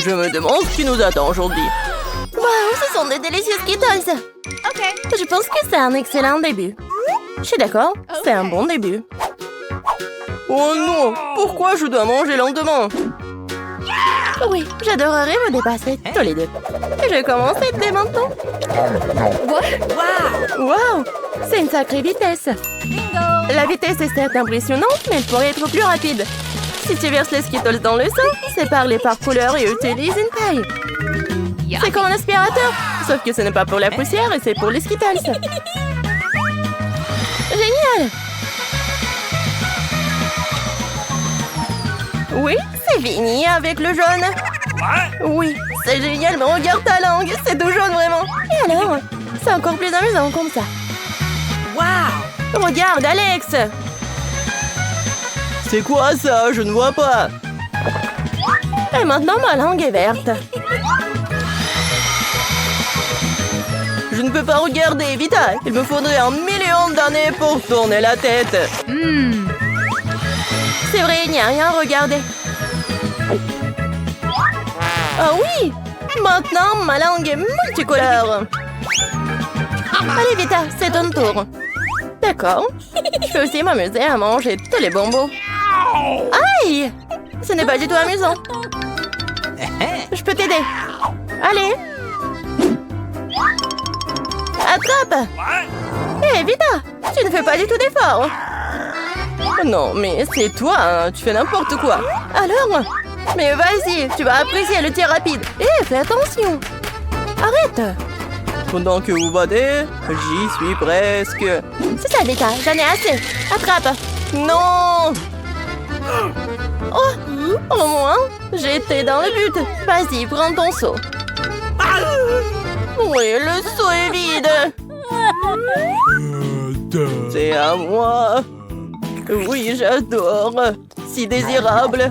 Je me demande ce qui nous attend aujourd'hui. Waouh, ce sont des délicieux Skittles. Je pense que c'est un excellent début. Je suis d'accord, c'est un bon début. Oh non, pourquoi je dois manger lentement? Oui, j'adorerais me dépasser tous les deux. Je vais commencer dès maintenant. Waouh, c'est une sacrée vitesse. La vitesse est certes impressionnante, mais elle pourrait être plus rapide. Si tu verses les Skittles dans le sang, sépare-les par couleur et utilise une paille. C'est comme un aspirateur, sauf que ce n'est pas pour la poussière et c'est pour les Skittles. Génial! Oui, c'est fini avec le jaune. Oui, c'est génial, mais regarde ta langue, c'est tout jaune vraiment. Et alors? C'est encore plus amusant comme ça. Waouh! Regarde, Alex! C'est quoi ça? Je ne vois pas. Et maintenant, ma langue est verte. Je ne peux pas regarder, Vita. Il me faudrait 1 million d'années pour tourner la tête. C'est vrai, il n'y a rien à regarder. Ah oui! Maintenant, ma langue est multicolore. Allez, Vita, c'est ton tour. D'accord. Je peux aussi m'amuser à manger tous les bonbons. Aïe! Ce n'est pas du tout amusant. Je peux t'aider. Allez. Attrape! Hé, Vita! Tu ne fais pas du tout d'effort. Non, mais c'est toi, hein. Tu fais n'importe quoi. Alors? Mais vas-y, tu vas apprécier le tir rapide. Hé, fais attention. Arrête. Pendant que vous battez, j'y suis presque. C'est ça, Vita, j'en ai assez. Attrape. Non! Oh, au moins, j'étais dans le but. Vas-y, prends ton seau. Oui, le seau est vide. C'est à moi. Oui, j'adore. Si désirable.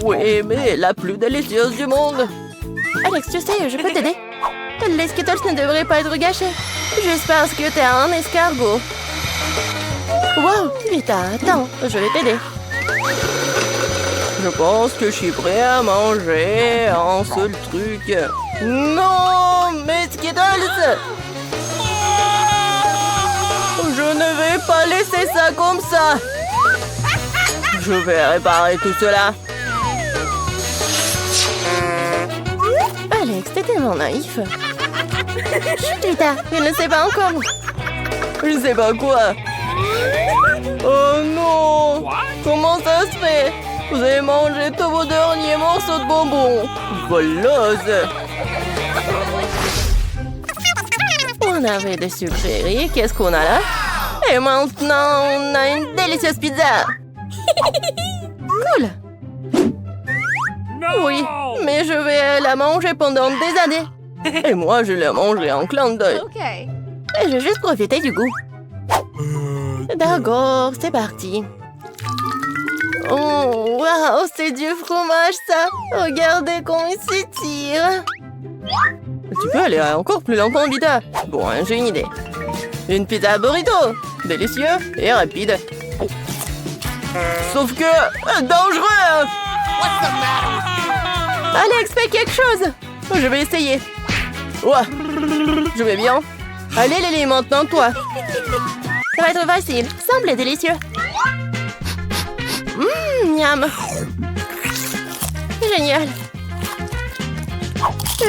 Oui, mais la plus délicieuse du monde. Alex, tu sais, je peux t'aider. Les Skittles ne devraient pas être gâchés. Juste parce que t'es un escargot. Wow, Vita, attends, je vais t'aider. Je pense que je suis prêt à manger un seul truc. Non, mes Skittles! Je ne vais pas laisser ça comme ça. Je vais réparer tout cela. Alex, t'es tellement naïf. Chut, Vita, il ne sait pas encore. Je sais pas quoi. Oh non! Comment ça se fait? Vous avez mangé tous vos derniers morceaux de bonbons. Voleuse! On avait des sucreries, qu'est-ce qu'on a là? Et maintenant, on a une délicieuse pizza. Cool. Oui, mais je vais la manger pendant des années. Et moi, je la mangerai en clin d'œil. Et je vais juste profiter du goût. D'accord, c'est parti. Oh, waouh, c'est du fromage, ça. Regardez comment il s'étire. Tu peux aller encore plus longtemps, Vita. Bon, j'ai une idée. Une pizza burrito. Délicieux et rapide. Sauf que... dangereux! Alex, fais quelque chose. Je vais essayer. Ouais, je vais bien. Allez, Lily, maintenant, toi. Ça va être facile. Semble délicieux. Miam. Génial.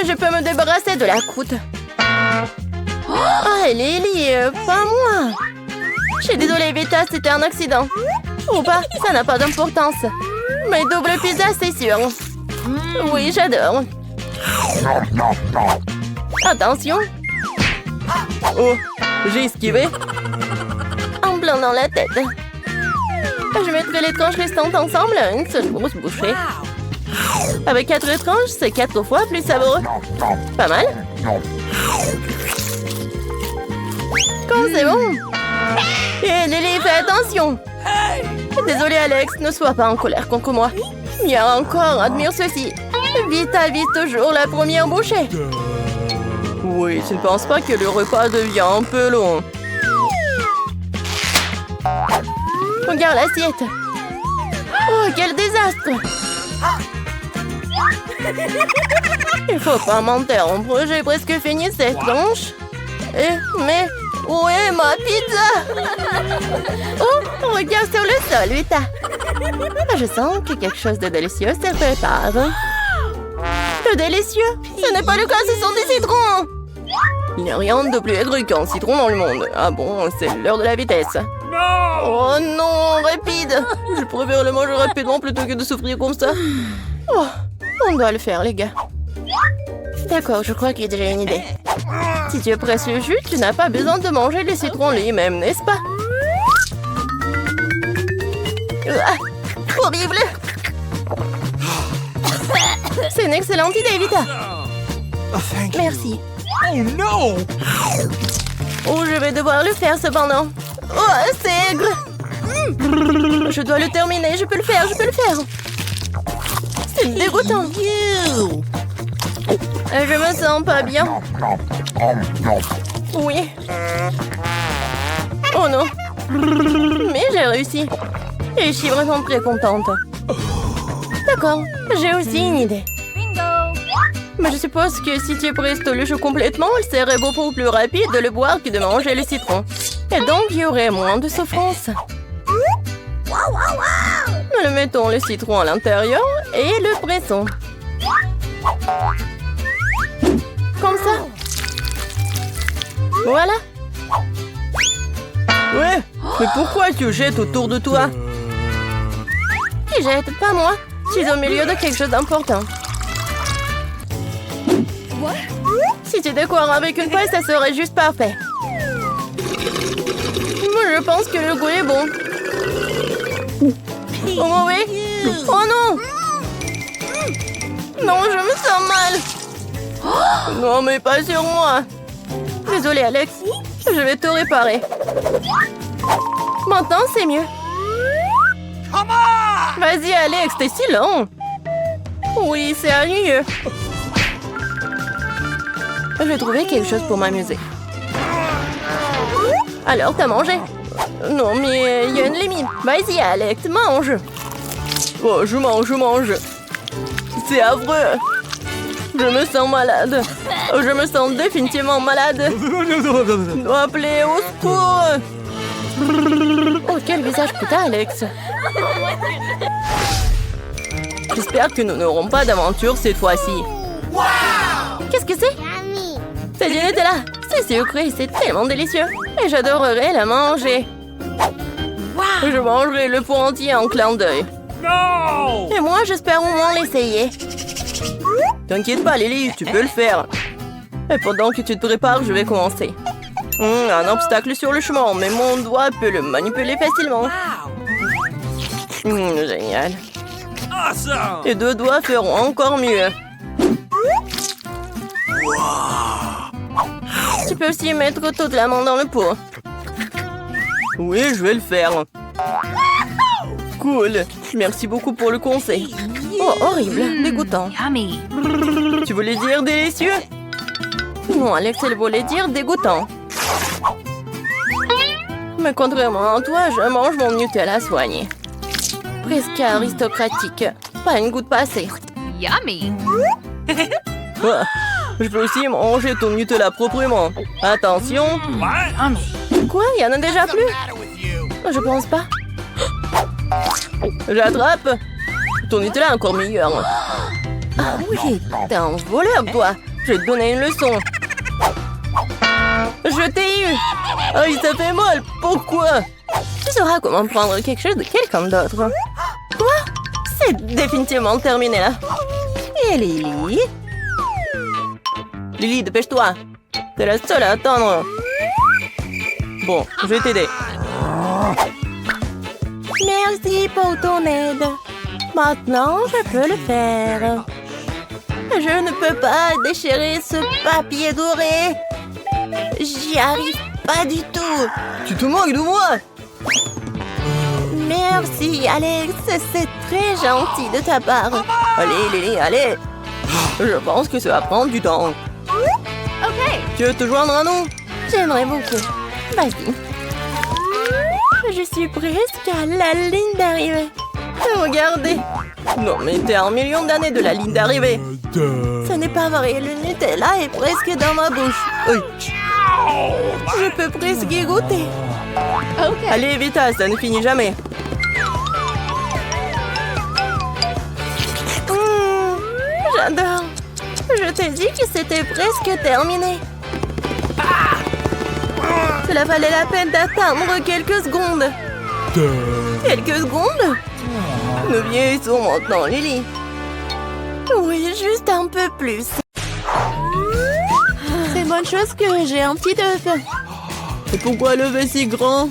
Je peux me débarrasser de la croûte. Ah, Lily, pas moi. Je suis désolée, Vita, c'était un accident. Ou pas, ça n'a pas d'importance. Mais double pizza, c'est sûr. Oui, j'adore. Attention. Oh, j'ai esquivé. En blanc dans la tête. Je mettrai les tranches restantes ensemble à une seule grosse bouchée. Avec 4 tranches, c'est 4 fois plus savoureux. Pas mal? Quand c'est bon. Et Lily, fais attention. Désolée, Alex, ne sois pas en colère contre moi. Il y a encore, admire ceci. Vita vise toujours la première bouchée. Oui, tu ne penses pas que le repas devient un peu long? Regarde l'assiette. Oh, quel désastre. Il faut pas m'interrompre, j'ai presque fini cette planche. Mais où est ma pizza? Oh, regarde sur le sol, Vita. Je sens que quelque chose de délicieux se prépare. Le délicieux? Ce n'est pas le cas, ce sont des citrons. Il n'y a rien de plus aigre qu'un citron dans le monde. Ah bon, c'est l'heure de la vitesse. Oh non, rapide. Je préfère le manger rapidement plutôt que de souffrir comme ça. Oh, on doit le faire, les gars. D'accord, je crois qu'il y a déjà une idée. Si tu presses le jus, tu n'as pas besoin de manger le citron lui-même, n'est-ce pas? Horrible! C'est une excellente idée, Vita. Merci. Oh non! Oh, je vais devoir le faire cependant. Oh, c'est aigre. Je dois le terminer, je peux le faire, je peux le faire. C'est dégoûtant. Je me sens pas bien. Oui. Oh non. Mais j'ai réussi. Et je suis vraiment très contente. D'accord, j'ai aussi une idée. Mais je suppose que si tu presses le jus complètement, il serait beaucoup plus rapide de le boire que de manger le citron. Et donc, il y aurait moins de souffrance. Nous mettons le citron à l'intérieur et le pressons. Comme ça. Voilà. Ouais, mais pourquoi tu jettes autour de toi? Qui jette, pas moi. Je suis au milieu de quelque chose d'important. Si tu décores avec une paille, ça serait juste parfait. Moi, je pense que le goût est bon. Oh mauvais. Oh non. Non, je me sens mal. Non, mais pas sur moi. Désolée, Alex. Je vais te réparer. Maintenant, c'est mieux. Vas-y, Alex, t'es si lent. Oui, c'est ennuyeux. Je vais trouver quelque chose pour m'amuser. Alors, t'as mangé? Non, mais il y a une limite. Vas-y, Alex, mange. Oh, je mange. C'est affreux. Je me sens malade. Je me sens définitivement malade. Je dois appeler au secours. Oh, quel visage que t'as, Alex. J'espère que nous n'aurons pas d'aventure cette fois-ci. Qu'est-ce que c'est? C'est du Nutella. C'est sucré, c'est tellement délicieux. Et j'adorerais la manger. Je mangerai le pot entier en clin d'œil. Et moi, j'espère au moins l'essayer. T'inquiète pas, Lily, tu peux le faire. Et pendant que tu te prépares, je vais commencer. Un obstacle sur le chemin, mais mon doigt peut le manipuler facilement. Génial. Et 2 doigts feront encore mieux. Tu peux aussi mettre toute la main dans le pot. Oui, je vais le faire. Cool. Merci beaucoup pour le conseil. Oh, horrible, dégoûtant. Tu voulais dire délicieux? Non, Alex, elle voulait dire dégoûtant. Mais contrairement à toi, je mange mon Nutella soigné. Presque aristocratique. Pas une goutte passée. Ah, je peux aussi manger ton Nutella proprement. Attention. Quoi? Il y en a déjà plus? Je pense pas. J'attrape. Ton Nutella est encore meilleur. Ah oui, t'es un voleur, toi. Je vais te donner une leçon. Je t'ai eu. Aïe, ça fait mal. Pourquoi? Tu sauras comment prendre quelque chose de quelqu'un d'autre. Quoi? C'est définitivement terminé, là. Et Lily? Lily, dépêche-toi. T'es la seule à attendre. Bon, je vais t'aider. Merci pour ton aide. Maintenant, je peux le faire. Je ne peux pas déchirer ce papier doré. J'y arrive pas du tout. Tu te moques de moi? Merci, Alex. C'est très gentil de ta part. Allez, Lily, allez. Je pense que ça va prendre du temps. Ok. Tu veux te joindre à nous? J'aimerais beaucoup. Vas-y. Je suis presque à la ligne d'arrivée. Regardez. Non, mais t'es à 1 million d'années de la ligne d'arrivée. Ce n'est pas vrai, le Nutella est presque dans ma bouche. Oui. Je peux presque y goûter. Allez, Vita, ça ne finit jamais. J'adore. Je t'ai dit que c'était presque terminé. Cela valait la peine d'attendre quelques secondes. Quelques secondes? Nous vieillissons maintenant, Lily. Oui, juste un peu plus. C'est une bonne chose que j'ai un petit œuf. Et pourquoi le est si grand?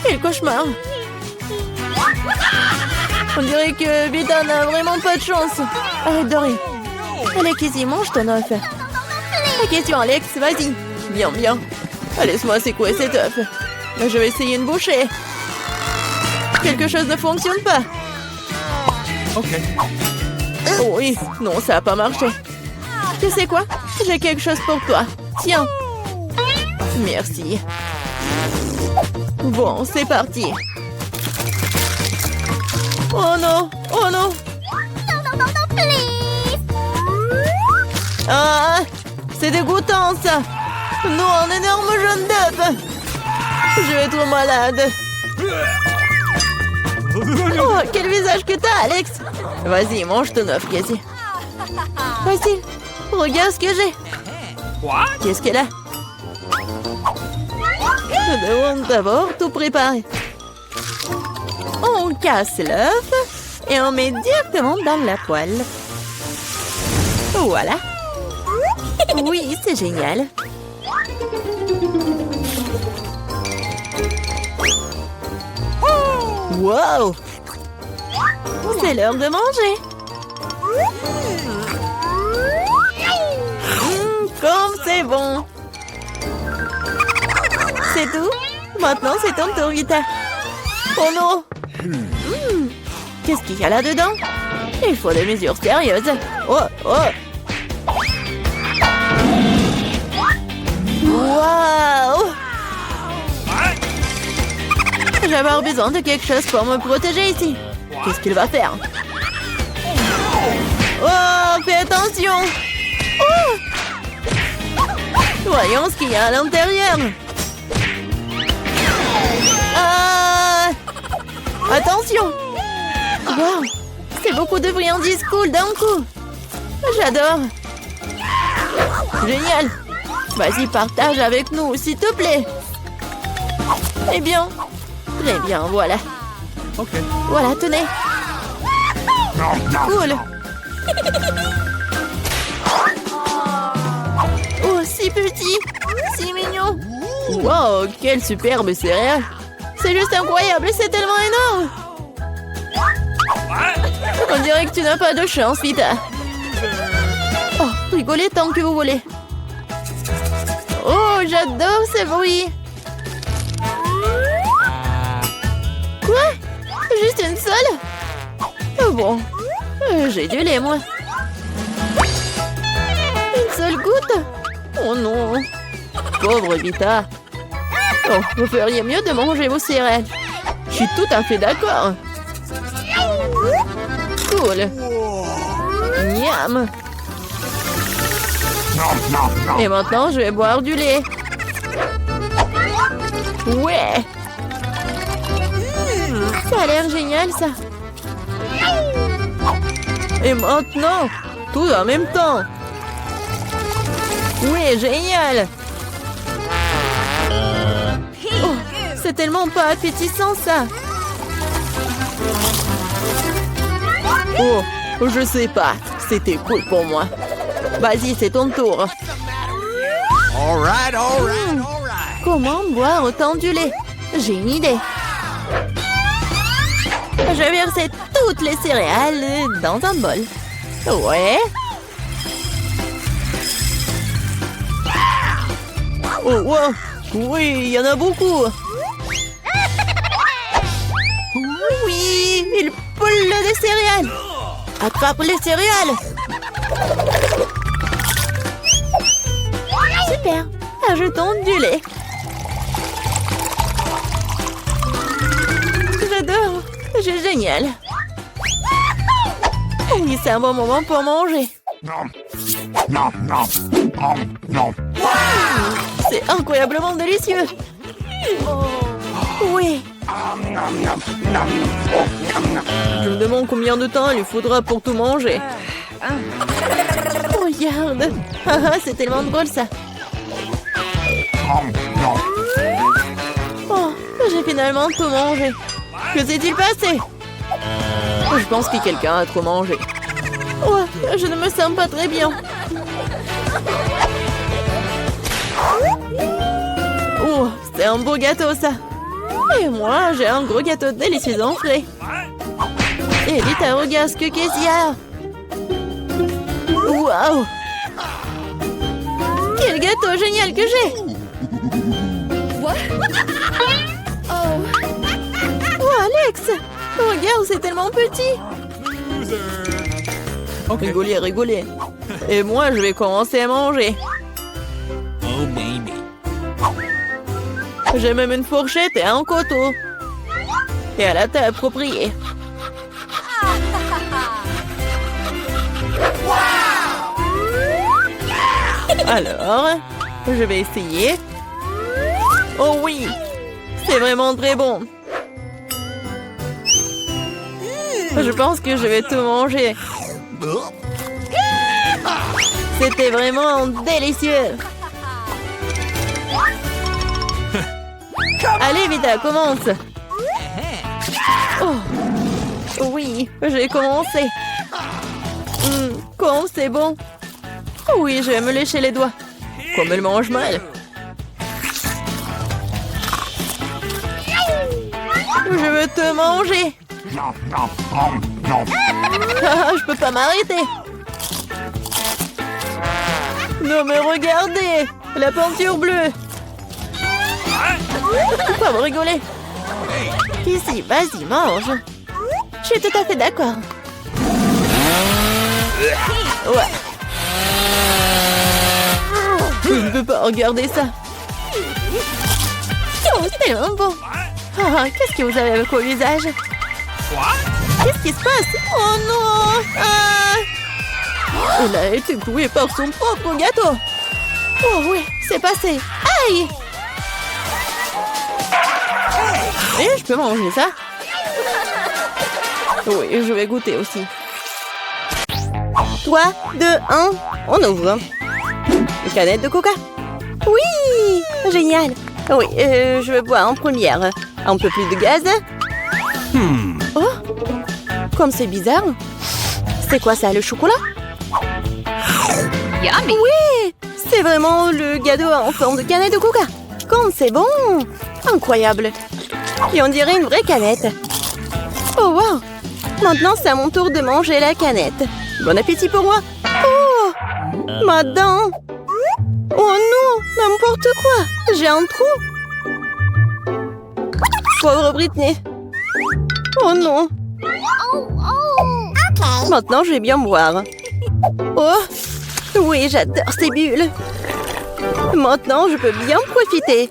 Quel cauchemar. On dirait que Vita n'a vraiment pas de chance. Arrête de rire. Allez, Kizzy, mange ton œuf. La question, Alex, vas-y. Bien, bien. Laisse-moi secouer cet œuf. Je vais essayer une bouchée. Quelque chose ne fonctionne pas. Ok. Oh oui, non, ça n'a pas marché. Tu sais quoi? J'ai quelque chose pour toi. Tiens. Merci. Bon, c'est parti. Oh non! Oh non! Ah! C'est dégoûtant, ça! Non, un énorme jaune d'œuf! Je vais être malade! Oh, quel visage que t'as, Alex! Vas-y, mange ton œuf, Casey. Vas-y, regarde ce que j'ai! Qu'est-ce qu'elle a? Je demande d'abord tout préparer. On casse l'œuf et on met directement dans la poêle. Voilà. Oui, c'est génial. Wow! C'est l'heure de manger. Comme c'est bon. C'est tout. Maintenant, c'est ton tour, Vita. Oh non! Qu'est-ce qu'il y a là-dedans? Il faut des mesures sérieuses. Oh, oh! Waouh! Je vais avoir besoin de quelque chose pour me protéger ici. Qu'est-ce qu'il va faire? Oh, fais attention! Oh! Voyons ce qu'il y a à l'intérieur. Ah! Attention! Wow! C'est beaucoup de friandises cool d'un coup! J'adore! Génial! Vas-y, partage avec nous, s'il te plaît! Eh bien, très bien, voilà. Ok. Voilà, tenez! Cool! Oh, si petit! Si mignon! Wow, quelle superbe céréale! C'est juste incroyable, c'est tellement énorme! On dirait que tu n'as pas de chance, Vita. Oh, rigolez tant que vous voulez. Oh, j'adore ces bruits. Quoi? Juste une seule? Oh bon, j'ai du lait, moi. Une seule goutte? Oh non. Pauvre Vita. Oh, vous feriez mieux de manger vos céréales. Je suis tout à fait d'accord. Cool. Miam. Et maintenant, je vais boire du lait. Ouais. Ça a l'air génial, ça. Et maintenant, tout en même temps. Oui, génial. Oh, c'est tellement pas appétissant, ça. Oh, je sais pas. C'était cool pour moi. Vas-y, c'est ton tour. All right. Comment boire autant du lait? J'ai une idée. Je vais verser toutes les céréales dans un bol. Ouais. Oh, wow. Oui, il y en a beaucoup. Oui, il poule des céréales. Attrape les céréales. Super. Ajoutons du lait. J'adore. C'est génial. Oui, c'est un bon moment pour manger. C'est incroyablement délicieux. Oui. Je me demande combien de temps il lui faudra pour tout manger. Regarde. C'est tellement drôle ça. Oh, j'ai finalement tout mangé. Que s'est-il passé? Je pense que quelqu'un a trop mangé. Oh, je ne me sens pas très bien. Oh, c'est un beau gâteau ça. Et moi, j'ai un gros gâteau délicieux en frais. Elita, regarde ce qu'il y a. Waouh! Quel gâteau génial que j'ai! Oh, Alex! Regarde, c'est tellement petit! Rigolez, rigolez. Et moi, je vais commencer à manger. Oh, baby. J'ai même une fourchette et un couteau. Et à la table appropriée. Alors, je vais essayer. Oh oui, c'est vraiment très bon. Je pense que je vais tout manger. C'était vraiment délicieux. Allez, Vita, commence. Oh, oui, j'ai commencé. Comme c'est bon. Oui, je vais me lécher les doigts. Comme elle mange mal. Je veux te manger. Je peux pas m'arrêter. Non mais regardez, la peinture bleue. Pourquoi vous rigolez? Ici, vas-y, mange. Je suis tout à fait d'accord. Ouais. Je ne peux pas regarder ça. Oh, c'est tellement bon. Oh, qu'est-ce que vous avez avec vos visages? Qu'est-ce qui se passe? Oh non! Elle a été clouée par son propre gâteau. Oh oui, c'est passé. Aïe! Et je peux manger ça? Oui, je vais goûter aussi. 3, 2, 1, on ouvre. Une canette de coca. Oui! Génial! Oui, je vais boire en première. Un peu plus de gaz. Oh! Comme c'est bizarre. C'est quoi ça, le chocolat? Yummy. Oui! C'est vraiment le gâteau en forme de canette de coca. Comme c'est bon! Incroyable! Et on dirait une vraie canette. Oh wow! Maintenant, c'est à mon tour de manger la canette. Bon appétit pour moi! Oh! Ma dent! Oh non! N'importe quoi! J'ai un trou! Pauvre Britney! Oh non! Maintenant, je vais bien boire. Oh! Oui, j'adore ces bulles! Maintenant, je peux bien profiter.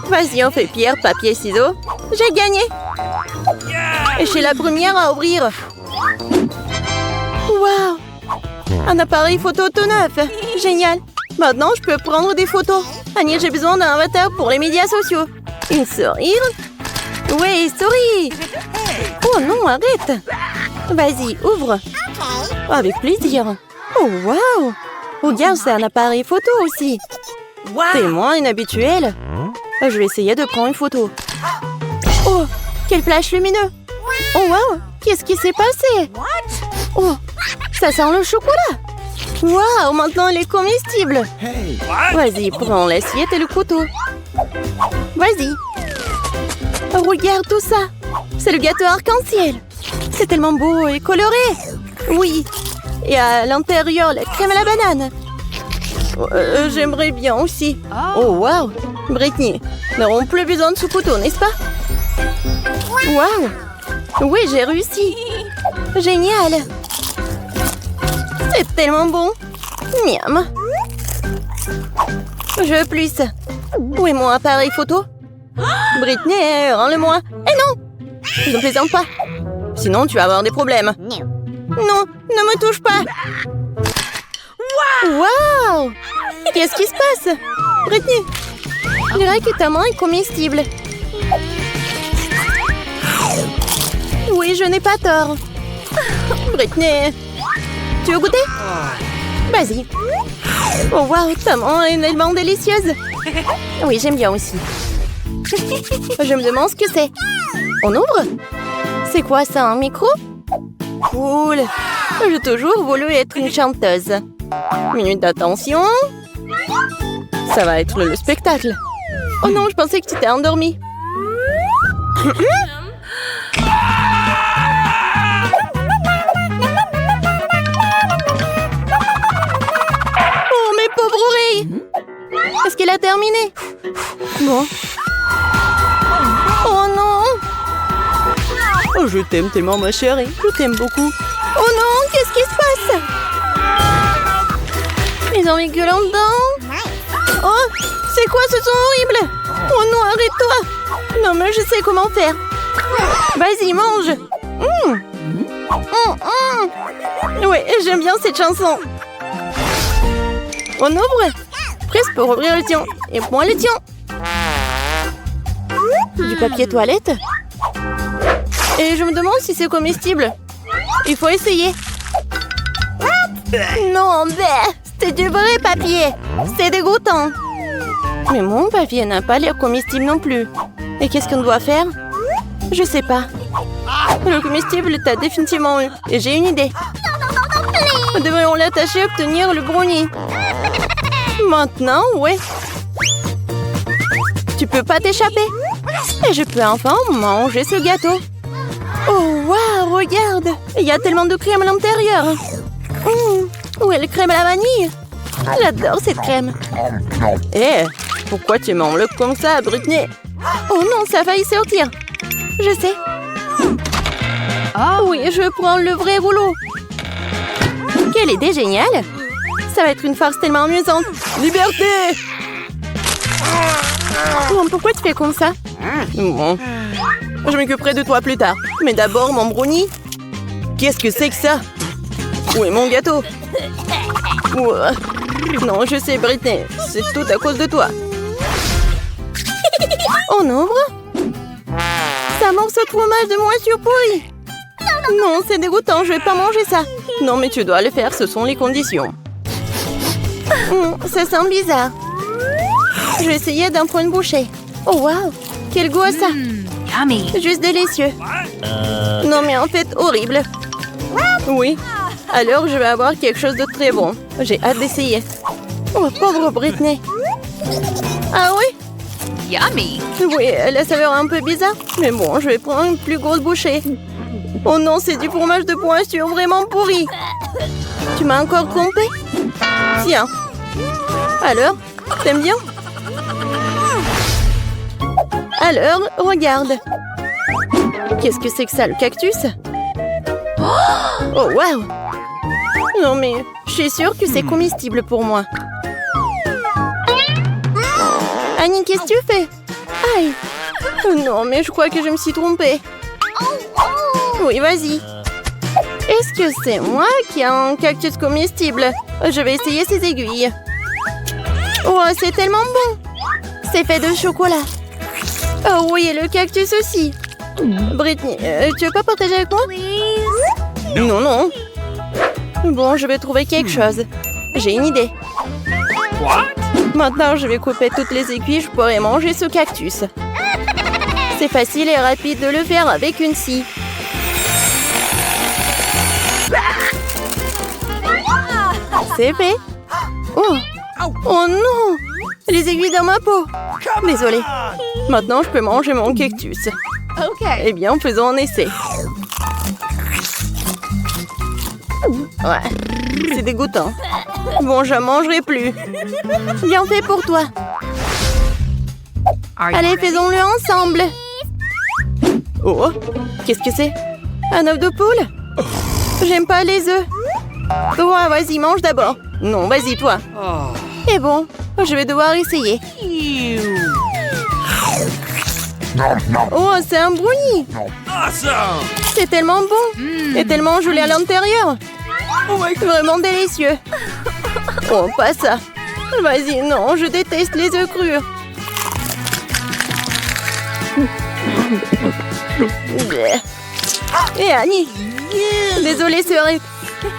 Vas-y, on fait pierre, papier, ciseaux. J'ai gagné! Et je suis la première à ouvrir. Waouh! Un appareil photo tout neuf. Génial! Maintenant, je peux prendre des photos. Annie, j'ai besoin d'un avatar pour les médias sociaux. Une sourire? Oui, souris! Oh non, arrête! Vas-y, ouvre. Avec plaisir. Oh, waouh! Regarde, c'est un appareil photo aussi. Témoin inhabituel. Je vais essayer de prendre une photo. Oh, quel flash lumineux! Oh, waouh! Qu'est-ce qui s'est passé? Oh, ça sent le chocolat! Waouh, maintenant il est comestible! Vas-y, prends l'assiette et le couteau. Vas-y. Regarde tout ça! C'est le gâteau arc-en-ciel! C'est tellement beau et coloré! Oui! Et à l'intérieur, la crème à la banane! J'aimerais bien aussi. Oh, waouh! Britney, nous n'aurons plus besoin de ce couteau, n'est-ce pas? Waouh! Oui, j'ai réussi! Génial! C'est tellement bon! Miam! Je veux plus! Où est mon appareil photo? Britney, rends-le-moi. Eh non! Je ne plaisante pas. Sinon, tu vas avoir des problèmes. Non, ne me touche pas. Waouh! Qu'est-ce qui se passe? Britney, je dirais que ta main est comestible. Oui, je n'ai pas tort. Britney, tu veux goûter? Vas-y. Oh waouh, ta main est tellement délicieuse. Oui, j'aime bien aussi. Je me demande ce que c'est. On ouvre? C'est quoi ça, un micro? Cool. J'ai toujours voulu être une chanteuse. Minute d'attention. Ça va être le spectacle. Oh non, je pensais que tu t'es endormie. Oh, mes pauvres oreilles! Est-ce qu'elle a terminé? Bon. Oh non! Oh, je t'aime tellement, ma chérie. Je t'aime beaucoup. Oh non, qu'est-ce qui se passe? Ils ont mis que là-dedans. Oh, c'est quoi ce son horrible? Oh non, arrête-toi. Non, mais je sais comment faire. Vas-y, mange. Ouais, j'aime bien cette chanson. On ouvre. Presque pour ouvrir le tien. Et moi le tien. Du papier toilette. Et je me demande si c'est comestible. Il faut essayer. Non, c'est du vrai papier. C'est dégoûtant. Mais mon papier n'a pas l'air comestible non plus. Et qu'est-ce qu'on doit faire? Je sais pas. Le comestible t'a définitivement eu. Et j'ai une idée. Nous devrions l'attacher et obtenir le brownie. Maintenant, ouais. Tu peux pas t'échapper. Et je peux enfin manger ce gâteau. Oh, waouh, regarde. Il y a tellement de crème à l'intérieur. Où est la crème à la vanille? J'adore cette crème. Eh, pourquoi tu m'enveloppes comme ça, Britney? Oh non, ça a failli sortir. Je sais. Ah oui, je prends le vrai rouleau. Quelle idée géniale. Ça va être une farce tellement amusante. Liberté! Bon, pourquoi tu fais comme ça? Bon, je m'occuperai de toi plus tard. Mais d'abord, mon brownie. Qu'est-ce que c'est que ça? Où est mon gâteau? Non, je sais, Britney. C'est tout à cause de toi. On ouvre? Ça morceau de fromage de moisissure pourrie. Non, c'est dégoûtant, je vais pas manger ça. Non, mais tu dois le faire, ce sont les conditions. Ça sent bizarre. Je vais essayer d'en prendre une bouchée. Oh, waouh! Quel goût a ça! Juste délicieux. Non, mais en fait, horrible. Oui. Alors, je vais avoir quelque chose de très bon. J'ai hâte d'essayer. Oh, pauvre Britney. Ah oui? Yummy! Oui, la saveur est un peu bizarre. Mais bon, je vais prendre une plus grosse bouchée. Oh non, c'est du fromage de pointure vraiment pourri. Tu m'as encore trompé? Tiens. Alors, t'aimes bien? Alors, regarde. Qu'est-ce que c'est que ça, le cactus? Oh, waouh! Non, mais je suis sûre que c'est comestible pour moi. Annie, qu'est-ce que tu fais? Aïe! Oh non, mais je crois que je me suis trompée. Oui, vas-y. Est-ce que c'est moi qui ai un cactus comestible? Je vais essayer ces aiguilles. Oh, c'est tellement bon! C'est fait de chocolat. Oh oui, et le cactus aussi. Britney, tu veux pas partager avec moi? Non, non. Bon, je vais trouver quelque chose. J'ai une idée. Maintenant, je vais couper toutes les aiguilles. Je pourrai manger ce cactus. C'est facile et rapide de le faire avec une scie. C'est fait. Oh. Oh non! Les aiguilles dans ma peau. Désolée. Maintenant, je peux manger mon cactus. Eh bien, faisons un essai. Ouais, c'est dégoûtant. Bon, je ne mangerai plus. Bien fait pour toi. Allez, faisons-le ensemble. Oh, qu'est-ce que c'est? Un œuf de poule? J'aime pas les œufs. Toi, vas-y, mange d'abord. Non, vas-y, toi. Et bon, je vais devoir essayer. Oh, c'est un brownie. Awesome! C'est tellement bon. Et tellement gelé à l'intérieur. Vraiment délicieux. Oh, pas ça. Vas-y, non, je déteste les œufs crus. Et Annie. Désolée, sœurette.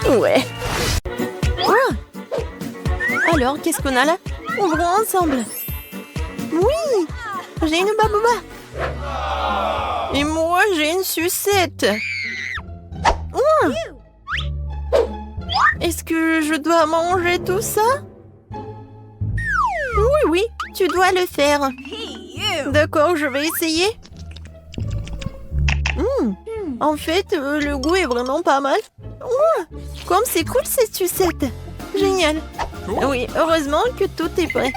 Ouais. Oh. Alors, qu'est-ce qu'on a là? Ouvrons ensemble. Oui, j'ai une babouba. Et moi, j'ai une sucette. Oh. Est-ce que je dois manger tout ça? Oui, oui, tu dois le faire. D'accord, je vais essayer. En fait, le goût est vraiment pas mal. Oh, comme c'est cool cette sucette. Génial. Oui, heureusement que tout est prêt.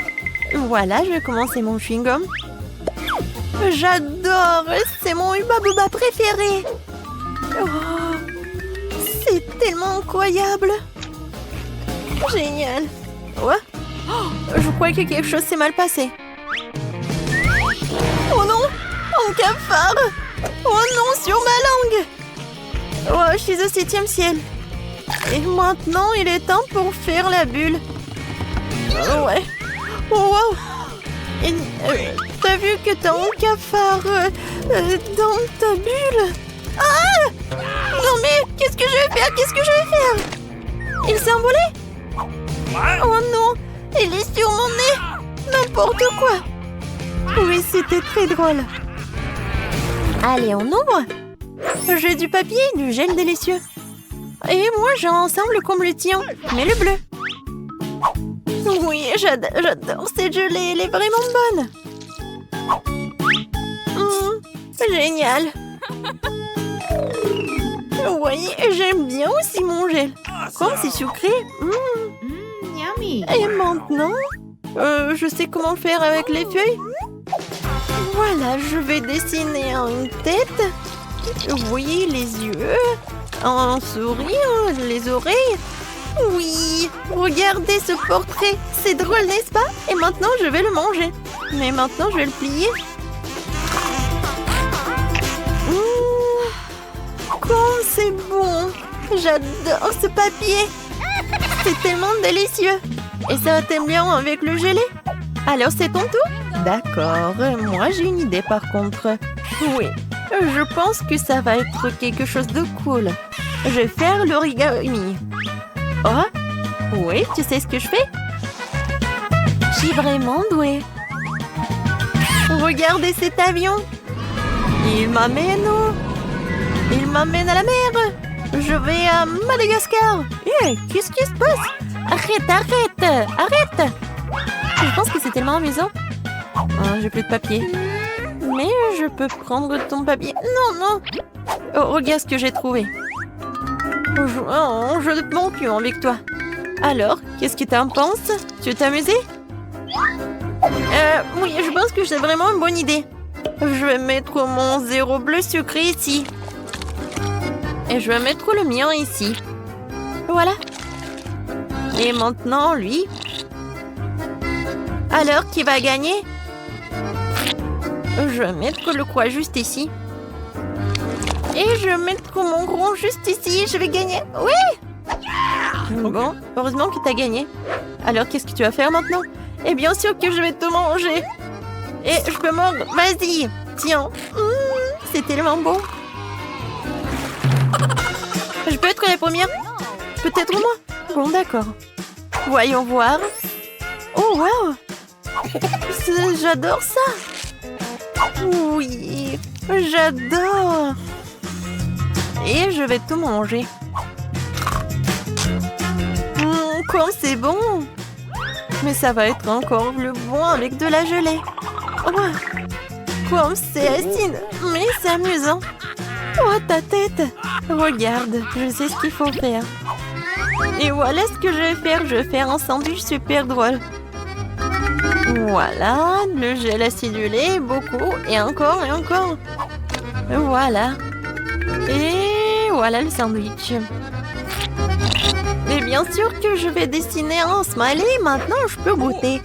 Voilà, je vais commencer mon chewing-gum. J'adore, c'est mon Hubba Bubba préféré. Oh, c'est tellement incroyable. Génial. Ouais. Oh, je crois que quelque chose s'est mal passé. Oh non, un cafard. Oh non, sur ma langue. Oh, je suis au 7e ciel. Et maintenant, il est temps pour faire la bulle. Ouais. Oh, wow. T'as vu que t'as un cafard dans ta bulle? Ah! Non mais, qu'est-ce que je vais faire? Qu'est-ce que je vais faire? Il s'est envolé? Oh non, il est sur mon nez. N'importe quoi. Oui, c'était très drôle. Allez, on ouvre. J'ai du papier et du gel délicieux. Et moi, j'ai un ensemble comme le tien, mais le bleu. Oui, j'adore cette gelée, elle est vraiment bonne. Génial. Oui, j'aime bien aussi mon gel. Comme c'est sucré. Yummy. Et maintenant, je sais comment faire avec les feuilles. Voilà, je vais dessiner une tête. Oui, les yeux. Un sourire, les oreilles. Oui, regardez ce portrait. C'est drôle, n'est-ce pas? Et maintenant, je vais le manger. Mais maintenant, je vais le plier. Comme c'est bon. J'adore ce papier. C'est tellement délicieux. Et ça t'aime bien avec le gelé? Alors, c'est ton tour? D'accord. Moi, j'ai une idée par contre. Oui, je pense que ça va être quelque chose de cool. Je vais faire l'origami. Oh, oui, tu sais ce que je fais? Je suis vraiment douée. Regardez cet avion. Il m'amène où? Il m'amène à la mer. Je vais à Madagascar. Qu'est-ce qui se passe? Arrête. Je pense que c'est tellement amusant. Oh, j'ai plus de papier. Mais je peux prendre ton papier. Non. Oh, regarde ce que j'ai trouvé. Je ne m'en plus avec toi. Alors, qu'est-ce que t'en penses? Tu t'es amusé? Oui, je pense que c'est vraiment une bonne idée. Je vais mettre mon 0 bleu sucré ici. Et je vais mettre le mien ici. Voilà. Et maintenant, lui. Alors, qui va gagner? Je vais mettre le croix juste ici. Et je vais mettre mon gros juste ici. Je vais gagner. Oui! Bon, heureusement que tu as gagné. Alors, qu'est-ce que tu vas faire maintenant? Et bien sûr que je vais te manger. Et je peux mordre. Vas-y. Tiens. C'est tellement bon. Je peux être la première? Peut-être moi? Bon, d'accord. Voyons voir. Oh, wow! J'adore ça! Oui, j'adore! Et je vais tout manger. Comme c'est bon! Mais ça va être encore plus bon avec de la gelée. Oh, comme c'est acide, mais c'est amusant. Oh, ta tête! Regarde, je sais ce qu'il faut faire. Et voilà ce que je vais faire. Je vais faire un sandwich super drôle. Voilà, le gel acidulé, beaucoup, et encore, et encore. Voilà. Et voilà le sandwich. Et bien sûr que je vais dessiner un smiley. Maintenant, je peux goûter.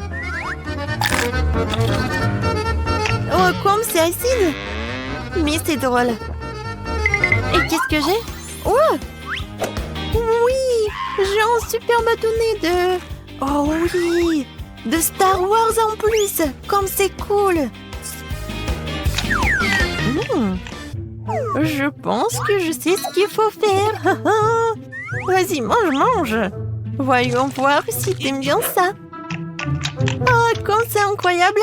Oh, comme c'est acide. Mais c'est drôle. Et qu'est-ce que j'ai? Oh! Oui! J'ai un super bâtonnet de... Oh oui! De Star Wars en plus! Comme c'est cool! Je pense que je sais ce qu'il faut faire. Vas-y, mange. Voyons voir si t'aimes bien ça. Oh, comme c'est incroyable!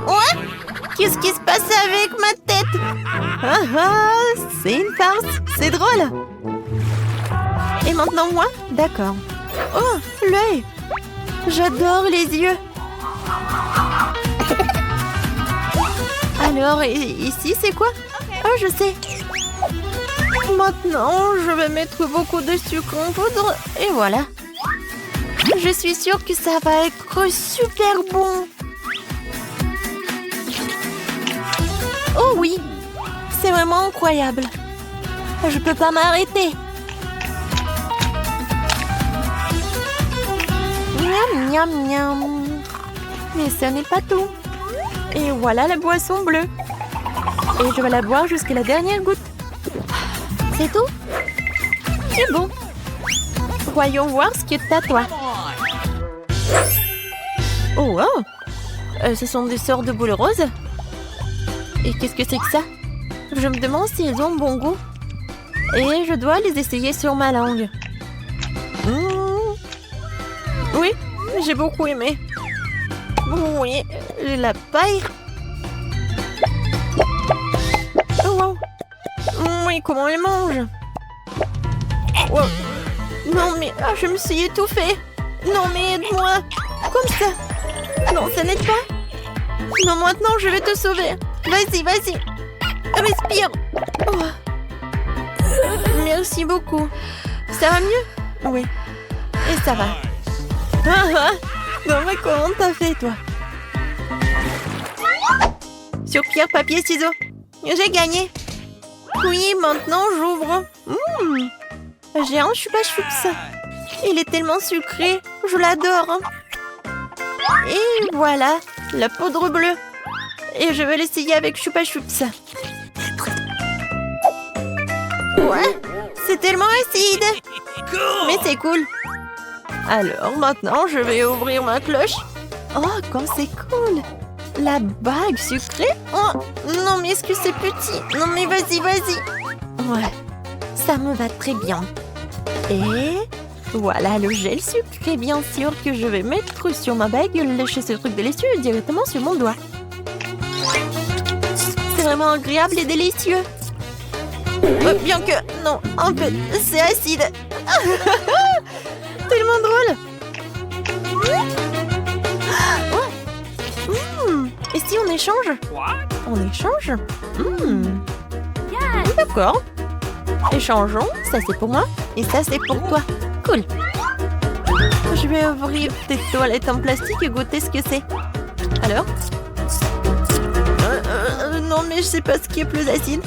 Ouais? Qu'est-ce qui se passe avec ma tête? C'est une farce. C'est drôle. Et maintenant moi? D'accord. Oh, l'œil. J'adore les yeux. Alors, ici, c'est quoi? Oh, je sais. Maintenant, je vais mettre beaucoup de sucre en poudre. Et voilà. Je suis sûre que ça va être super bon. Oh oui, c'est vraiment incroyable. Je peux pas m'arrêter. Miam, miam, miam. Mais ce n'est pas tout. Et voilà la boisson bleue. Et je vais la boire jusqu'à la dernière goutte. C'est tout? C'est bon. Voyons voir ce que t'as, toi. Oh, wow. Ce sont des sortes de boules roses. Et qu'est-ce que c'est que ça? Je me demande si elles ont bon goût. Et je dois les essayer sur ma langue. Oui, j'ai beaucoup aimé. Oui, la paille. Oh, wow. Oui, comment on les mange? Wow. Non, mais je me suis étouffée. Non, mais aide-moi. Comme ça. Non, ça n'aide pas. Non, maintenant, je vais te sauver. Vas-y. Respire. Oh. Merci beaucoup. Ça va mieux? Oui. Et ça va. Non, mais comment t'as fait, toi? Sur pierre, papier, ciseaux. J'ai gagné. Oui, maintenant, j'ouvre. J'ai un chupa-chups. Il est tellement sucré. Je l'adore. Et voilà, la poudre bleue. Et je vais l'essayer avec chupa-chups. Ouais, c'est tellement acide. Mais c'est cool. Alors, maintenant, je vais ouvrir ma cloche. Oh, comme c'est cool. La bague sucrée. Oh, non, mais est-ce que c'est petit? Non, mais vas-y. Ouais, ça me va très bien. Et voilà le gel sucré, bien sûr, que je vais mettre sur ma bague, lécher ce truc délicieux directement sur mon doigt. C'est vraiment agréable et délicieux. Bien que, non, en fait, c'est acide. Tellement drôle. Et si on échange? On échange? D'accord. Échangeons. Ça, c'est pour moi. Et ça, c'est pour toi. Cool. Je vais ouvrir tes toilettes en plastique et goûter ce que c'est. Alors? Non, mais je sais pas ce qui est plus acide.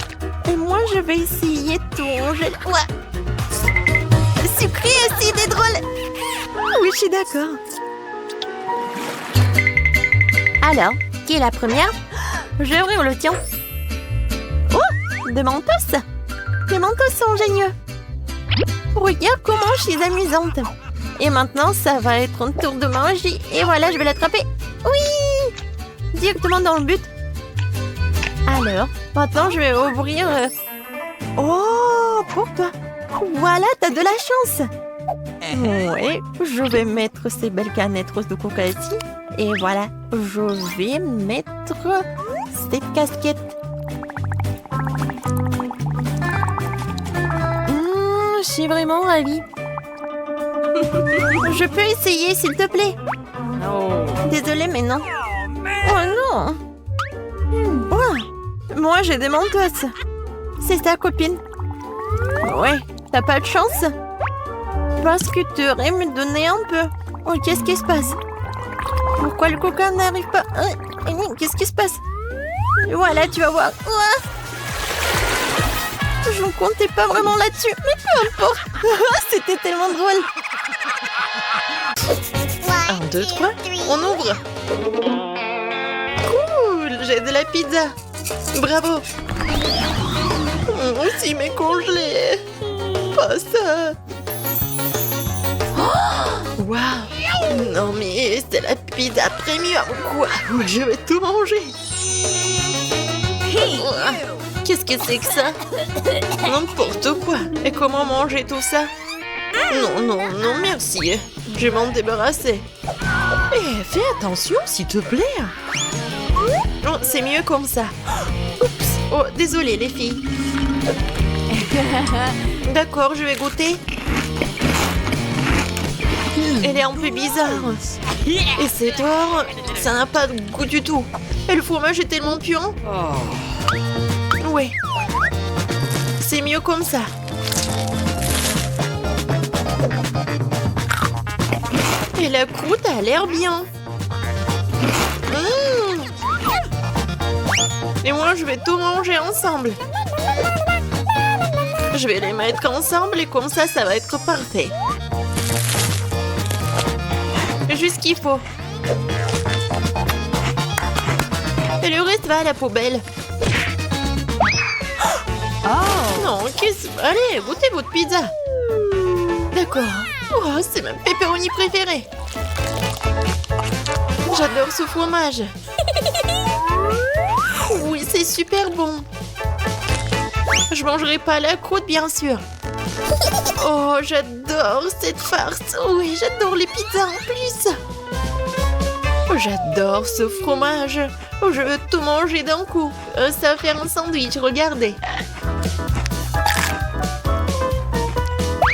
Et moi, je vais essayer ton gel. Ouais. Sucré, acide et drôle. Oui, je suis d'accord. Alors, qui est la première? Je vais ouvrir le tien. Oh, des mentos. Les mentos sont géniaux. Regarde comment je suis amusante. Et maintenant, ça va être un tour de magie. Et voilà, je vais l'attraper. Oui! Directement dans le but. Alors, maintenant, je vais ouvrir... Oh, pour toi. Voilà, t'as de la chance. Oui, je vais mettre ces belles canettes roses de coca ici. Et voilà, je vais mettre cette casquette. Je suis vraiment ravie. Je peux essayer, s'il te plaît? Désolée, mais non. Oh non. Oh, moi, j'ai des mentos. C'est ta copine. Ouais, t'as pas de chance? Parce que tu aurais me donner un peu. Oh, qu'est-ce qui se passe? Pourquoi le coca n'arrive pas? Qu'est-ce qui se passe? Voilà, tu vas voir. Je ne comptais pas vraiment là-dessus, mais peu importe. C'était tellement drôle. 2, 3, on ouvre. Cool, j'ai de la pizza. Bravo. Aussi mais congelé. Pas ça. Waouh. Non mais c'est la pizza premium quoi. Je vais tout manger. Qu'est-ce que c'est que ça? N'importe quoi. Et comment manger tout ça? Non, non, non, merci. Je vais m'en débarrasser. Eh, fais attention, s'il te plaît. Oh, c'est mieux comme ça. Oups. Oh, désolé, les filles. D'accord, je vais goûter. Elle est un peu bizarre. Et c'est tort, ça n'a pas de goût du tout. Et le fromage est tellement puant. Ouais. C'est mieux comme ça. Et la croûte a l'air bien. Et moi, je vais tout manger ensemble. Je vais les mettre ensemble et comme ça va être parfait. Juste ce qu'il faut. Et le reste va à la poubelle. Oh non, qu'est-ce... Allez, goûtez votre pizza. D'accord. Oh, c'est ma pepperoni préférée. J'adore ce fromage. Oui, c'est super bon. Je mangerai pas la croûte, bien sûr. Oh, j'adore cette farce. Oui, j'adore les pizzas en plus. Oh, j'adore ce fromage. Oh, je veux tout manger d'un coup. Ça va faire un sandwich, regardez.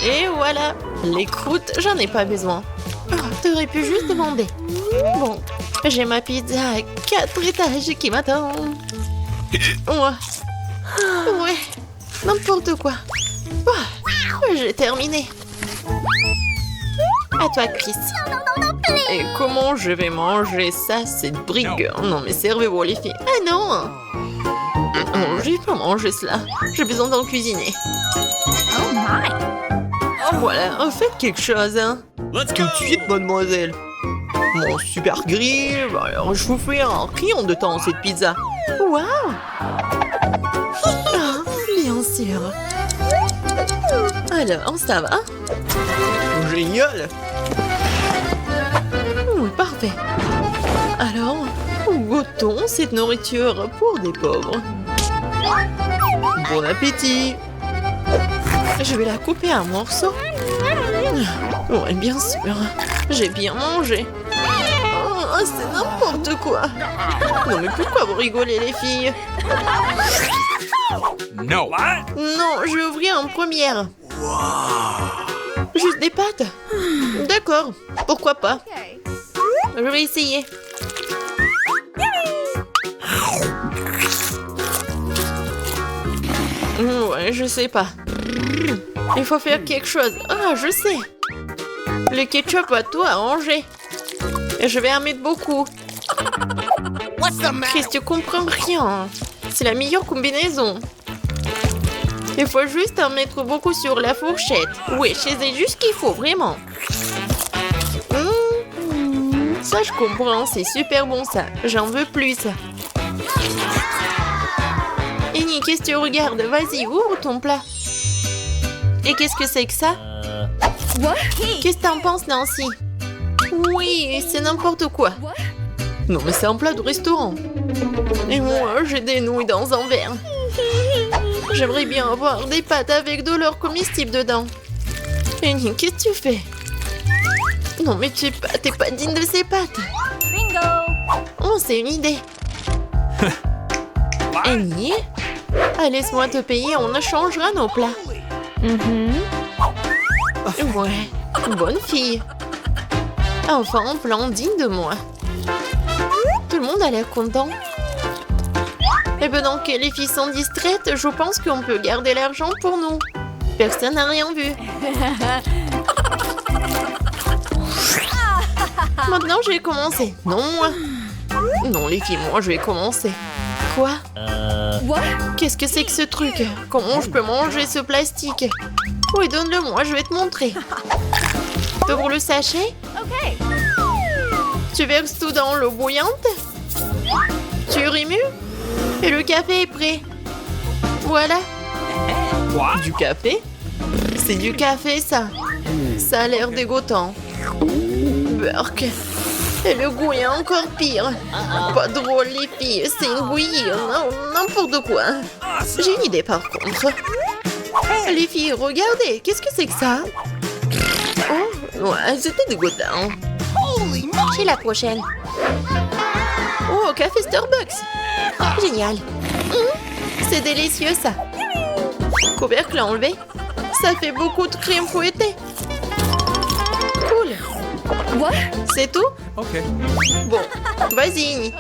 Et voilà. Les croûtes, j'en ai pas besoin. Oh, t'aurais pu juste demander. Bon, j'ai ma pizza à 4 étages qui m'attend. Ouais, n'importe quoi. Oh, j'ai terminé. À toi, Chris. Et comment je vais manger ça, cette brigue? Non, mais servez-vous, les filles. Ah non! Oh, j'ai pas mangé cela. J'ai besoin d'en cuisiner. Oh my. Voilà, faites quelque chose, hein. Tout de suite, mademoiselle. Mon super grill, alors je vous fais un rayon de temps cette pizza. Waouh! Ah, bien sûr. Alors, ça va? Génial! Oui, parfait. Alors, goûtons cette nourriture pour des pauvres. Bon appétit! Je vais la couper en morceaux. Oui, bien sûr. J'ai bien mangé. Oh, c'est n'importe quoi. Non, mais pourquoi vous rigolez, les filles? No. Non, je vais ouvrir en première. Juste des pâtes? D'accord, pourquoi pas. Je vais essayer. Ouais, je sais pas. Il faut faire quelque chose. Ah, je sais. Le ketchup a tout arrangé. Et je vais en mettre beaucoup. Qu'est-ce que tu comprends rien? C'est la meilleure combinaison. Il faut juste en mettre beaucoup sur la fourchette. Oui, c'est juste ce qu'il faut, vraiment. Ça, je comprends. C'est super bon, ça. J'en veux plus. Annie, qu'est-ce que tu regardes? Vas-y, ouvre ton plat. Et qu'est-ce que c'est que ça? Qu'est-ce que t'en penses, Nancy? Oui, c'est n'importe quoi. Non, mais c'est un plat de restaurant. Et moi, j'ai des nouilles dans un verre. J'aimerais bien avoir des pâtes avec de l'or comestible dedans. Annie, qu'est-ce que tu fais? Non, mais t'es pas digne de ces pâtes. Bingo! Oh, c'est une idée. Annie? Ah, laisse-moi te payer, on changera nos plats. Ouais, bonne fille. Enfin, un plan digne de moi. Tout le monde a l'air content. Et pendant que les filles sont distraites, je pense qu'on peut garder l'argent pour nous. Personne n'a rien vu. Maintenant, je vais commencer. Non, moi. Non, les filles, moi, je vais commencer. Quoi? Qu'est-ce que c'est que ce truc? Comment je peux manger ce plastique? Oui, donne-le-moi, je vais te montrer. T'ouvres le sachet? Tu verses tout dans l'eau bouillante. Tu remues. Et le café est prêt. Voilà. Du café? C'est du café, ça. Ça a l'air dégoûtant. Burk. Et le goût est encore pire. Pas drôle, les filles. C'est une bouillie. N'importe quoi. J'ai une idée, par contre. Les filles, regardez. Qu'est-ce que c'est que ça? Oh, ouais, c'était dégoûtant. J'ai la prochaine. Oh, café Starbucks. Génial. C'est délicieux, ça. Couvercle enlevé. Ça fait beaucoup de crème fouettée. Cool. C'est tout? Ok. Bon, vas-y.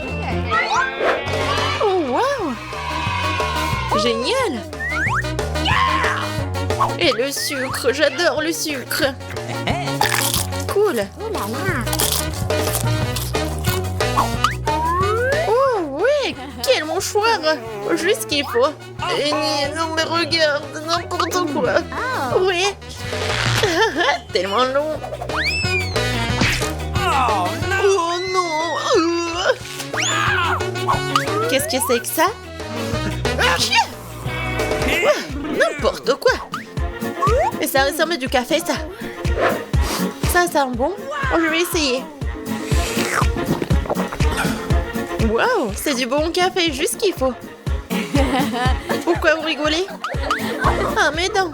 Oh, wow. Génial. Et le sucre, j'adore le sucre. Cool. Oh, ouais, quel mouchoir. Juste ce qu'il faut. Et non, mais regarde, n'importe quoi. Oui. Tellement long. Oh, no! Oh non. Qu'est-ce que c'est que ça? N'importe quoi. Mais ça ressemble à du café, ça. Ça sent bon. Oh, je vais essayer. Wow, c'est du bon café, juste ce qu'il faut. Pourquoi vous rigolez? Ah, mes dents.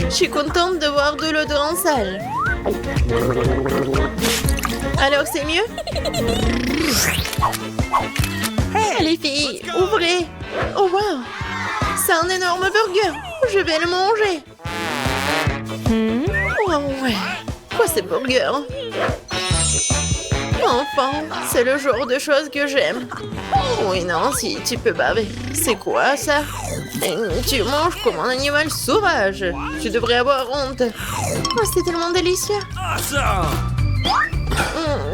Je suis contente de voir de l'eau dans la salle. Alors, c'est mieux? Les filles, ouvrez. Oh, wow. C'est un énorme burger. Je vais le manger. Oh, ouais. Quoi, ces burgers? Enfin, c'est le genre de choses que j'aime. Oui, non, si tu peux baver. C'est quoi, ça? Tu manges comme un animal sauvage. Tu devrais avoir honte. Oh, c'est tellement délicieux. Awesome!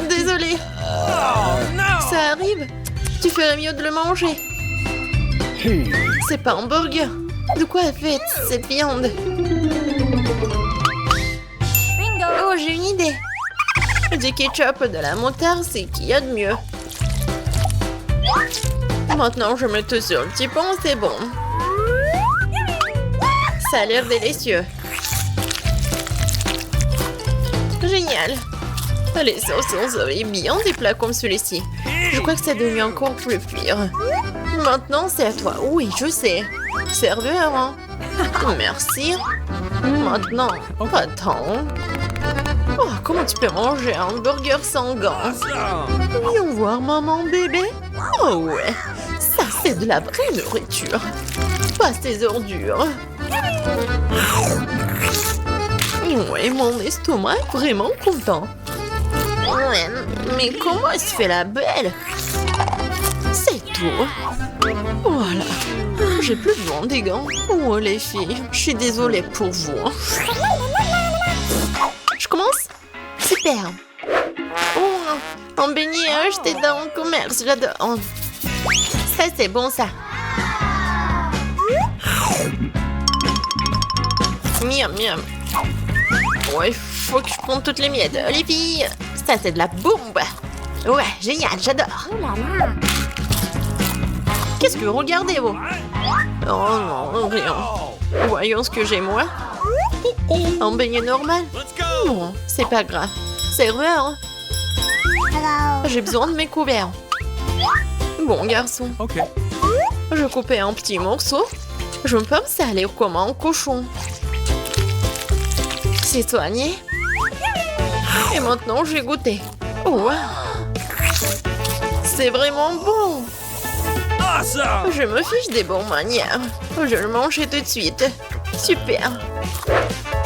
Désolée. Oh, no! Ça arrive. Tu ferais mieux de le manger. C'est pas un burger. De quoi est faite cette viande? Bingo. Oh, j'ai une idée. Du ketchup, de la moutarde, c'est qu'il y a de mieux. Maintenant, je mets tout sur le petit pont, c'est bon. Ça a l'air délicieux. Génial. Les sauces sont bien des plats comme celui-ci. Je crois que c'est devenu encore plus pire. Maintenant, c'est à toi. Oui, je sais. Serveur, hein? Merci. Maintenant, pas tant. Oh, comment tu peux manger un burger sans gants? Awesome! Voyons voir, maman, bébé. Oh ouais, ça c'est de la vraie nourriture. Pas ces ordures. Ouais, mon estomac est vraiment content. Ouais, mais comment elle se fait la belle? C'est tout. Voilà. J'ai plus besoin des gants. Oh les filles, je suis désolée pour vous. Je commence? Super. Oh, un beignet acheté dans le commerce, j'adore. Ça, c'est bon, ça. Miam, miam. Ouais, faut que je prenne toutes les miettes. Les filles, ça, c'est de la bombe. Ouais, génial, j'adore. Qu'est-ce que vous regardez, vous? Oh non, rien. Voyons ce que j'ai, moi. Un beignet normal? Let's go! Non, c'est pas grave. Serveur, j'ai besoin de mes couverts. Bon, garçon. Ok. Je coupais un petit morceau. Je pense aller comme un cochon. C'est soigné. Et maintenant, je vais goûter. Oh, wow. C'est vraiment bon. Awesome! Je me fiche des bonnes manières. Je le mangerai tout de suite. Super.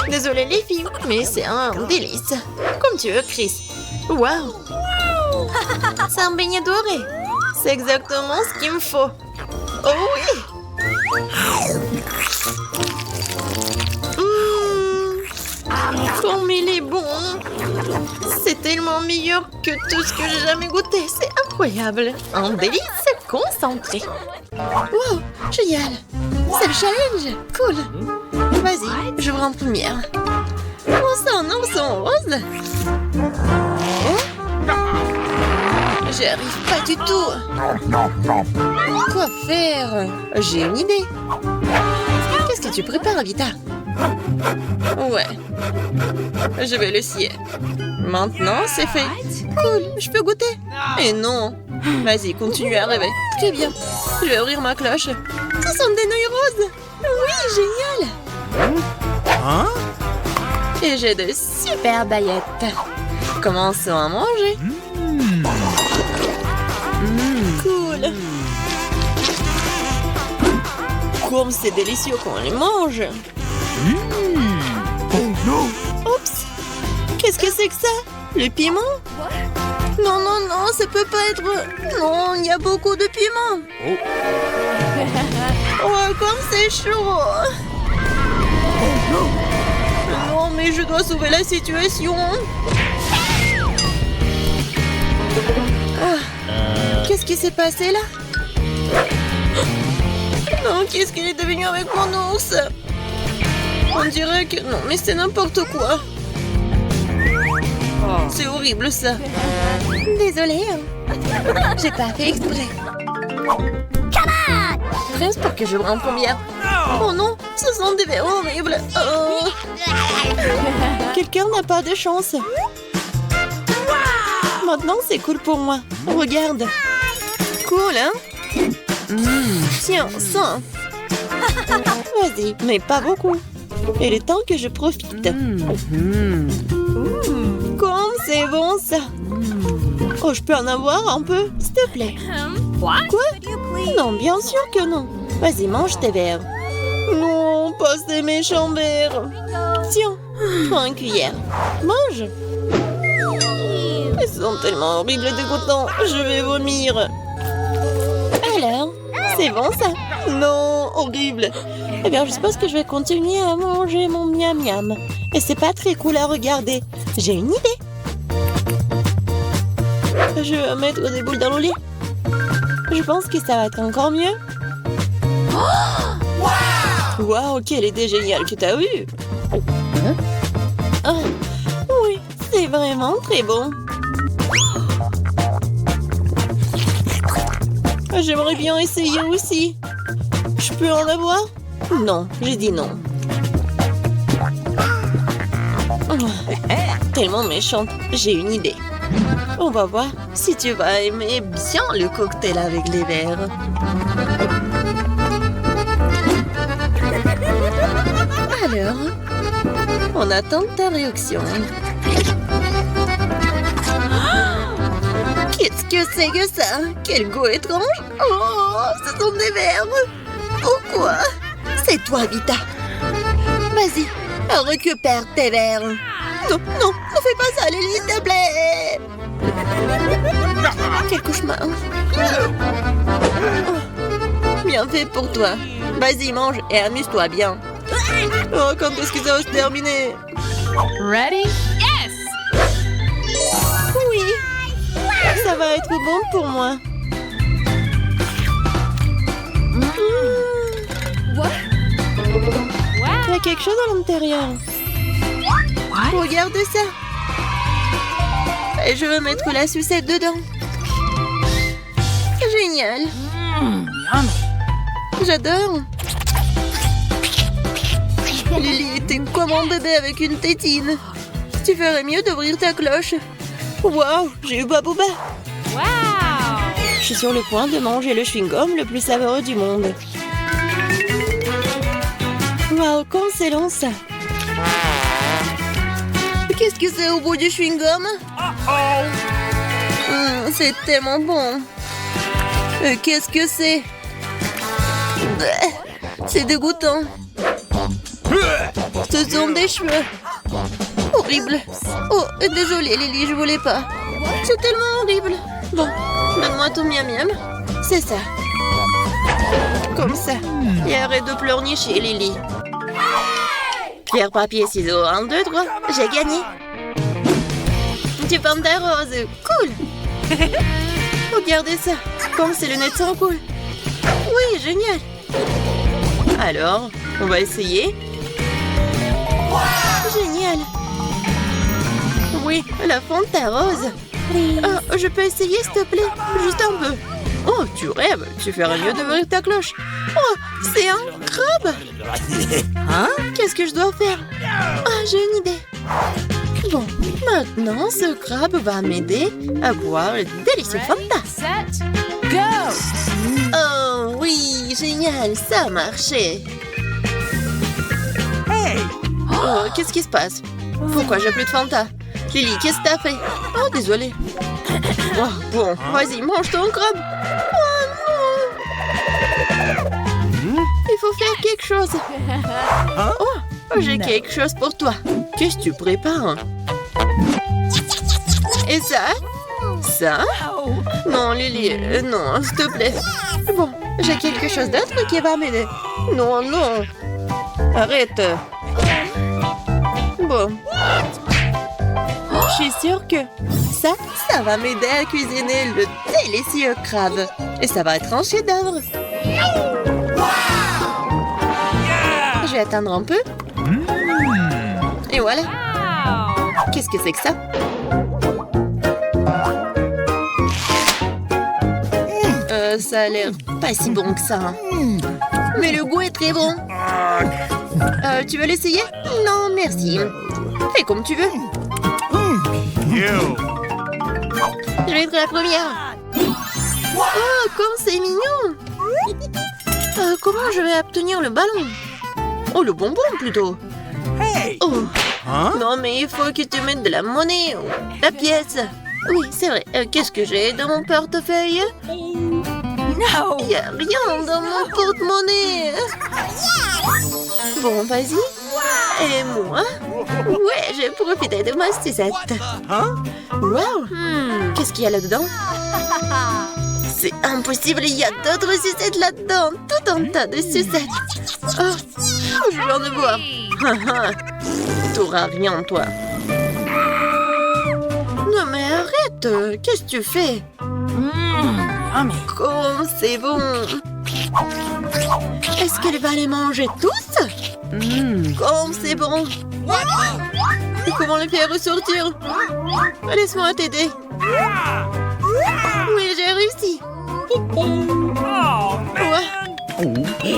Désolée les filles, mais c'est un délice. Comme tu veux, Chris. Waouh. C'est un beignet doré. C'est exactement ce qu'il me faut. Oh oui. Comme il est bon. C'est tellement meilleur que tout ce que j'ai jamais goûté. C'est incroyable. Un délice concentré. Wow, génial. C'est le challenge. Cool. Vas-y, j'ouvre en première. Oh, c'est un ourson rose. Oh. J'y arrive pas du tout. Quoi faire? J'ai une idée. Qu'est-ce que tu prépares, Vita? Ouais. Je vais le scier. Maintenant, c'est fait. Cool, je peux goûter? Et non. Vas-y, continue à rêver. Très bien. Je vais ouvrir ma cloche. Ce sont des nouilles roses. Oui, génial. Hein? Et j'ai de super baguettes. Commençons à manger. Cool. Comme c'est délicieux quand on les mange. Oups. Qu'est-ce que c'est que ça? Le piment? Non, non, non, ça peut pas être... Non, il y a beaucoup de piment. Oh, comme c'est chaud. Non, mais je dois sauver la situation. Qu'est-ce qui s'est passé là? Non, qu'est-ce qu'il est devenu avec mon ours? On dirait que... Non, mais c'est n'importe quoi. C'est horrible ça. Désolée. J'ai pas fait exprès. Reste pour que je me première. Oh non, ce sont des verres horribles. Oh. Quelqu'un n'a pas de chance. Maintenant, c'est cool pour moi. Regarde. Cool, hein? Tiens, ça. Vas-y, mais pas beaucoup. Il est temps que je profite. Comme c'est bon, ça. Oh, je peux en avoir un peu, s'il te plaît. What? Quoi? Could you please? Non, bien sûr que non. Vas-y, mange tes verres. Non, pas ces méchants verres. Tiens, prends une cuillère. Mange. Ils sont tellement horribles et dégoûtants. Je vais vomir. Alors, c'est bon ça? Non, horrible. Eh bien, je suppose que je vais continuer à manger mon miam miam. Et c'est pas très cool à regarder. J'ai une idée. Je vais mettre des boules dans le lit. Je pense que ça va être encore mieux. Waouh, quelle idée géniale que t'as eue. Oh, oui, c'est vraiment très bon. J'aimerais bien essayer aussi. Je peux en avoir? Non, j'ai dit non. Tellement méchante. J'ai une idée. On va voir si tu vas aimer bien le cocktail avec les verres. Alors, on attend ta réaction. Qu'est-ce que c'est que ça? Quel goût étrange! Oh, ce sont des verres! Pourquoi? C'est toi, Vita! Vas-y, récupère tes verres! Non, non, ne fais pas ça, Lily, s'il te plaît! Quel cauchemar! Oh, bien fait pour toi! Vas-y, mange et amuse-toi bien! Oh, quand est-ce que ça va se terminer? Ready? Yes! Oui! Ça va être bon pour moi! What? Il y a quelque chose à l'intérieur! Regardez ça! Et je veux mettre la sucette dedans! Génial! J'adore! Lily était comme un bébé avec une tétine. Tu ferais mieux d'ouvrir ta cloche. Waouh, j'ai eu Babouba. Wow! Je suis sur le point de manger le chewing-gum le plus savoureux du monde. Waouh, comme c'est long ça. Qu'est-ce que c'est au bout du chewing-gum? C'est tellement bon. Qu'est-ce que c'est? C'est dégoûtant. Ce sont des cheveux. Horrible. Oh, désolée Lily, je voulais pas. C'est tellement horrible. Bon, donne-moi ton miam miam. C'est ça. Comme ça. Et arrête de pleurnicher, Lily. Pierre, papier, ciseaux. 1, 2, 3. J'ai gagné. Du panda rose. Cool. Regardez ça. Comme ces lunettes sont cool. Oui, génial. Alors, on va essayer. Génial. Oui, la Fanta rose. Je peux essayer, s'il te plaît? Juste un peu. Oh, tu rêves. Tu ferais mieux d'ouvrir ta cloche. Oh, c'est un crabe. Hein? Qu'est-ce que je dois faire? Ah, j'ai une idée. Bon, maintenant, ce crabe va m'aider à boire le délicieux Fanta. Set. Go. Oh, oui, génial, ça a marché. Oh, qu'est-ce qui se passe? Pourquoi j'ai plus de Fanta? Lily, qu'est-ce que t'as fait? Oh, désolée. Oh, bon, vas-y, mange ton crabe. Oh non! Il faut faire quelque chose. Oh, j'ai quelque chose pour toi. Qu'est-ce que tu prépares? Et ça? Ça? Non, Lily, non, s'il te plaît. Bon, j'ai quelque chose d'autre qui va m'aider. Non, non. Arrête. Bon. Je suis sûre que ça va m'aider à cuisiner le délicieux crabe. Et ça va être un chef-d'œuvre. Je vais attendre un peu. Et voilà. Qu'est-ce que c'est que ça? Ça a l'air pas si bon que ça. Hein. Mais le goût est très bon. Tu veux l'essayer? Non, merci. Fais comme tu veux. Je vais être la première. Oh, comme c'est mignon. Comment je vais obtenir le ballon? Oh, le bonbon plutôt. Oh. Non, mais il faut que tu mettes de la monnaie ou la pièce. Oui, c'est vrai. Qu'est-ce que j'ai dans mon portefeuille? Il n'y a rien dans mon porte-monnaie. Bon, vas-y. Et moi? Ouais, j'ai profité de ma sucette. Wow! Qu'est-ce qu'il y a là-dedans? C'est impossible, il y a d'autres sucettes là-dedans. Tout un tas de sucettes. Oh, je viens de boire. T'auras rien, toi. Non, mais arrête. Qu'est-ce que tu fais? Comme c'est bon. Est-ce qu'elle va les manger tous? Comme c'est bon. Et comment les faire ressortir? Laisse-moi t'aider. Oui, j'ai réussi. Ouais.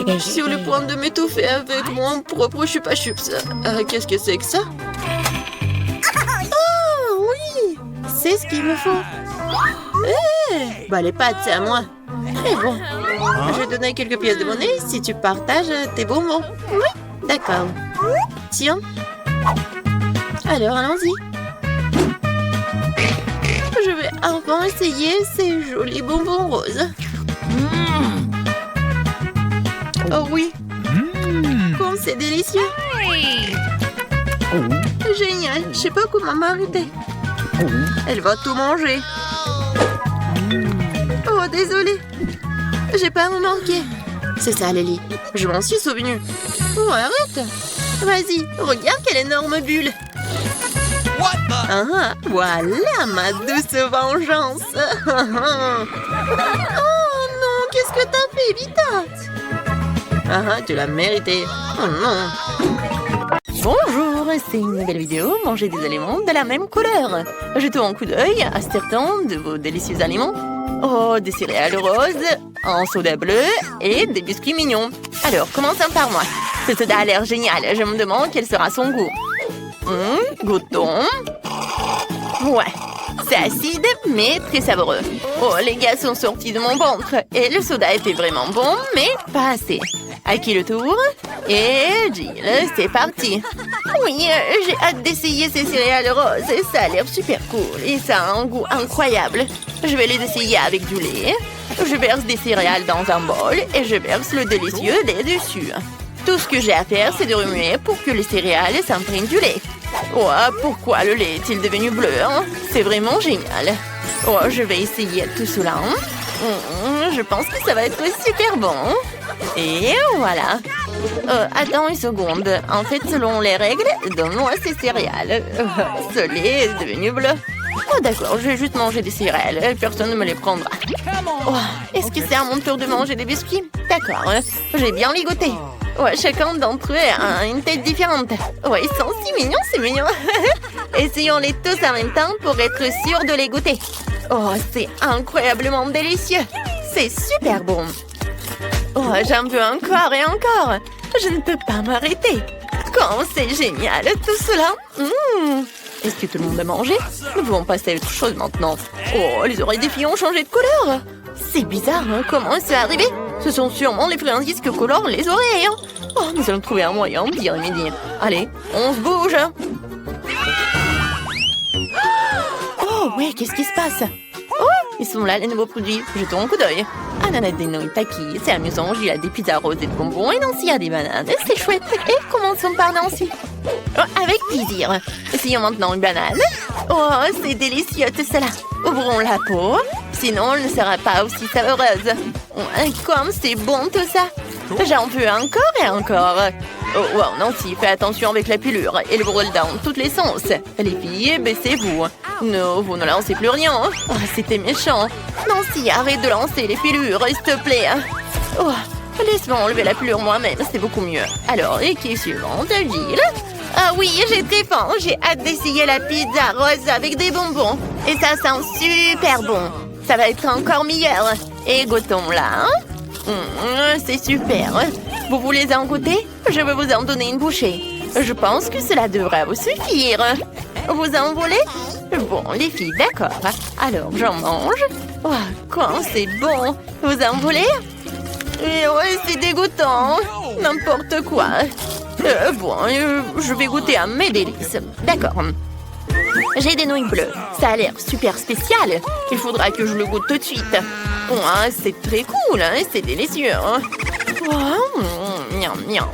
Je suis sur le point de m'étouffer avec mon propre chupa-chups. Qu'est-ce que c'est que ça? Oh, oui. C'est ce qu'il me faut. Bah, les pâtes, c'est à moi. Et bon, je vais donner quelques pièces de monnaie si tu partages tes bonbons. Oui, d'accord. Tiens. Alors, allons-y. Je vais enfin essayer ces jolis bonbons roses. Oh oui. Comme c'est délicieux. Génial. Je sais pas comment m'arrêter. Elle va tout manger. Oh, désolée. J'ai pas remarqué. C'est ça, Lily. Je m'en suis souvenue. Oh, arrête. Vas-y, regarde quelle énorme bulle. Voilà ma douce vengeance. Oh non, qu'est-ce que t'as fait, Vita? Tu l'as mérité. Oh non. Bonjour, c'est une nouvelle vidéo. Manger des aliments de la même couleur. Jetons un coup d'œil à certains de vos délicieux aliments. Oh, des céréales roses, un soda bleu et des biscuits mignons. Alors, commençons par moi. Ce soda a l'air génial. Je me demande quel sera son goût. Goûtons. Ouais, c'est acide, mais très savoureux. Oh, les gars sont sortis de mon ventre. Et le soda était vraiment bon, mais pas assez. À qui le tour? Et Jill, c'est parti. Oui, j'ai hâte d'essayer ces céréales roses. Ça a l'air super cool et ça a un goût incroyable. Je vais les essayer avec du lait. Je verse des céréales dans un bol et je verse le délicieux lait dessus. Tout ce que j'ai à faire, c'est de remuer pour que les céréales s'imprègnent du lait. Oh, pourquoi le lait est-il devenu bleu? C'est vraiment génial. Oh, je vais essayer tout cela. Je pense que ça va être super bon. Et voilà. Attends une seconde. En fait, selon les règles, donne-moi ces céréales. Ce lait est devenu bleu. Oh, d'accord, je vais juste manger des céréales. Personne ne me les prendra. Oh, est-ce que c'est à mon tour de manger des biscuits? D'accord, j'ai bien ligoté. Ouais, chacun d'entre eux a une tête différente. Ouais, ils sont si mignons, c'est mignon. Essayons-les tous en même temps pour être sûr de les goûter. Oh, c'est incroyablement délicieux. C'est super bon. Oh, j'en veux encore et encore. Je ne peux pas m'arrêter. Quand c'est génial, tout cela. Est-ce que tout le monde a mangé? Nous pouvons passer à autre chose maintenant. Oh, les oreilles des filles ont changé de couleur. C'est bizarre, hein? Comment c'est arrivé? Ce sont sûrement les friandises que colorent les oreilles. Oh, nous allons trouver un moyen d'y remédier. Allez, on se bouge. Oh, ouais, qu'est-ce qui se passe? Oh, ils sont là, les nouveaux produits. Jetons un coup d'œil. Ananas des nouilles Taki, c'est amusant. Il y a des pizzas roses et de bonbons. Et Nancy a des bananes. C'est chouette. Et commençons par Nancy. Oh, avec plaisir. Essayons maintenant une banane. Oh, c'est délicieux tout cela. Ouvrons la peau. Sinon, elle ne sera pas aussi savoureuse. Oh, comme c'est bon tout ça. J'en veux encore et encore. Oh, wow, Nancy, fais attention avec la pilule. Elle brûle dans tous les sens. Les filles, baissez-vous. Non, vous ne lancez plus rien. Oh, c'était méchant. Nancy, arrête de lancer les pilures, s'il te plaît. Oh, laisse-moi enlever la pilule moi-même, c'est beaucoup mieux. Alors, équipe suivante, Jill. Ah oui, j'ai très faim. J'ai hâte d'essayer la pizza rose avec des bonbons. Et ça sent super bon. Ça va être encore meilleur. Et goûtons-la. C'est super. Vous voulez en goûter? Je vais vous en donner une bouchée. Je pense que cela devrait vous suffire. Vous en voulez? Bon, les filles, d'accord. Alors, j'en mange. Oh, quand c'est bon. Vous en voulez? Et ouais, c'est dégoûtant. N'importe quoi. Je vais goûter à mes délices. D'accord. J'ai des nouilles bleues. Ça a l'air super spécial. Il faudra que je le goûte tout de suite. Oh, c'est très cool, hein, c'est délicieux. Oh, miam, miam.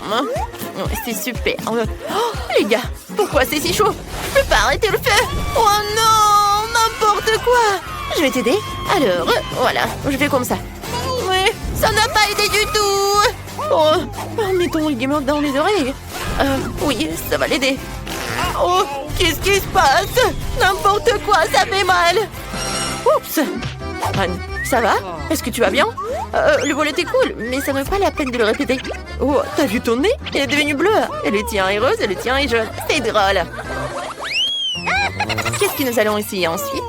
Oh, c'est super. Oh, les gars, pourquoi c'est si chaud? Je peux pas arrêter le feu. Oh non, n'importe quoi. Je vais t'aider. Alors, voilà, je fais comme ça. Ouais, ça n'a pas aidé du tout. Oh, mettons le gamer dans les oreilles. Oui, ça va l'aider. Oh, qu'est-ce qui se passe? N'importe quoi, ça fait mal. Oups. Anne, ça va? Est-ce que tu vas bien? Le vol était cool, mais ça ne vaut pas la peine de le répéter. Oh, t'as vu ton nez? Il est devenu bleu. Et le tien est rose et le tien est jaune. C'est drôle. Qu'est-ce que nous allons essayer ensuite?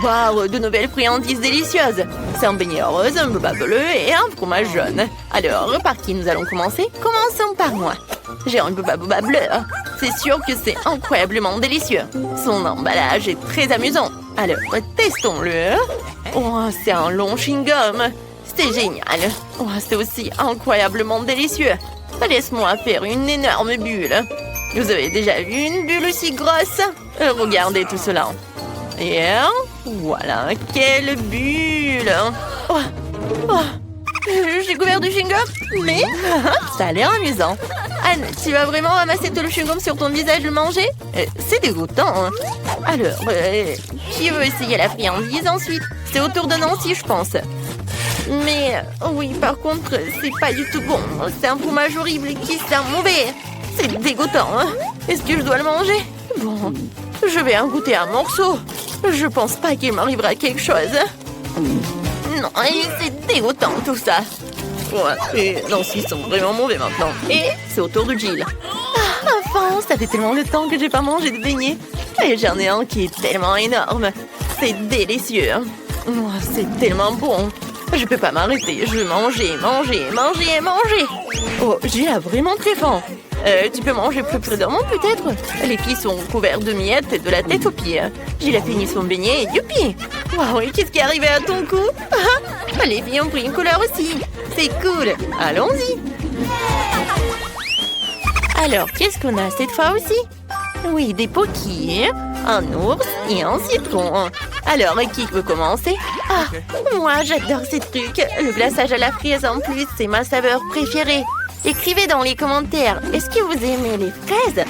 Waouh, de nouvelles friandises délicieuses. C'est un beignet rose, un boba bleu et un fromage jaune. Alors, par qui nous allons commencer? Commençons par moi. J'ai un boba bleu. C'est sûr que c'est incroyablement délicieux. Son emballage est très amusant. Alors, testons-le. Oh, c'est un long chewing-gum. C'est génial. Oh, c'est aussi incroyablement délicieux. Laisse-moi faire une énorme bulle. Vous avez déjà vu une bulle aussi grosse? Regardez tout cela. Et voilà, quelle bulle. J'ai couvert du chewing-gum, mais ça a l'air amusant. Anne, tu vas vraiment ramasser tout le chewing-gum sur ton visage et le manger? C'est dégoûtant. Hein. Alors, qui veut essayer la friandise ensuite? C'est au tour de Nancy, je pense. Mais, oui, par contre, c'est pas du tout bon. C'est un fromage horrible qui sent mauvais. C'est dégoûtant. Hein. Est-ce que je dois le manger? Bon, je vais en goûter un morceau. Je pense pas qu'il m'arrivera quelque chose. Non, c'est dégoûtant tout ça. Ouais, et Nancy sont vraiment mauvais maintenant. Et c'est au tour de Jill. Ah, enfin, ça fait tellement de temps que j'ai pas mangé de beignets. Et j'en ai un qui est tellement énorme. C'est délicieux. Oh, c'est tellement bon. Je peux pas m'arrêter. Je veux manger. Oh, Jill a vraiment très faim. Tu peux manger plus prudemment peut-être? Les filles sont couvertes de miettes et de la tête aux pieds. Jill a fini son beignet et youpi! Waouh, qu'est-ce qui est arrivé à ton cou? Les filles ont pris une couleur aussi. C'est cool. Allons-y. Alors, qu'est-ce qu'on a cette fois aussi? Oui, des Pocky, un ours et un citron. Alors, qui veut commencer? Ah, moi j'adore ces trucs. Le glaçage à la fraise en plus, c'est ma saveur préférée. Écrivez dans les commentaires, est-ce que vous aimez les fraises?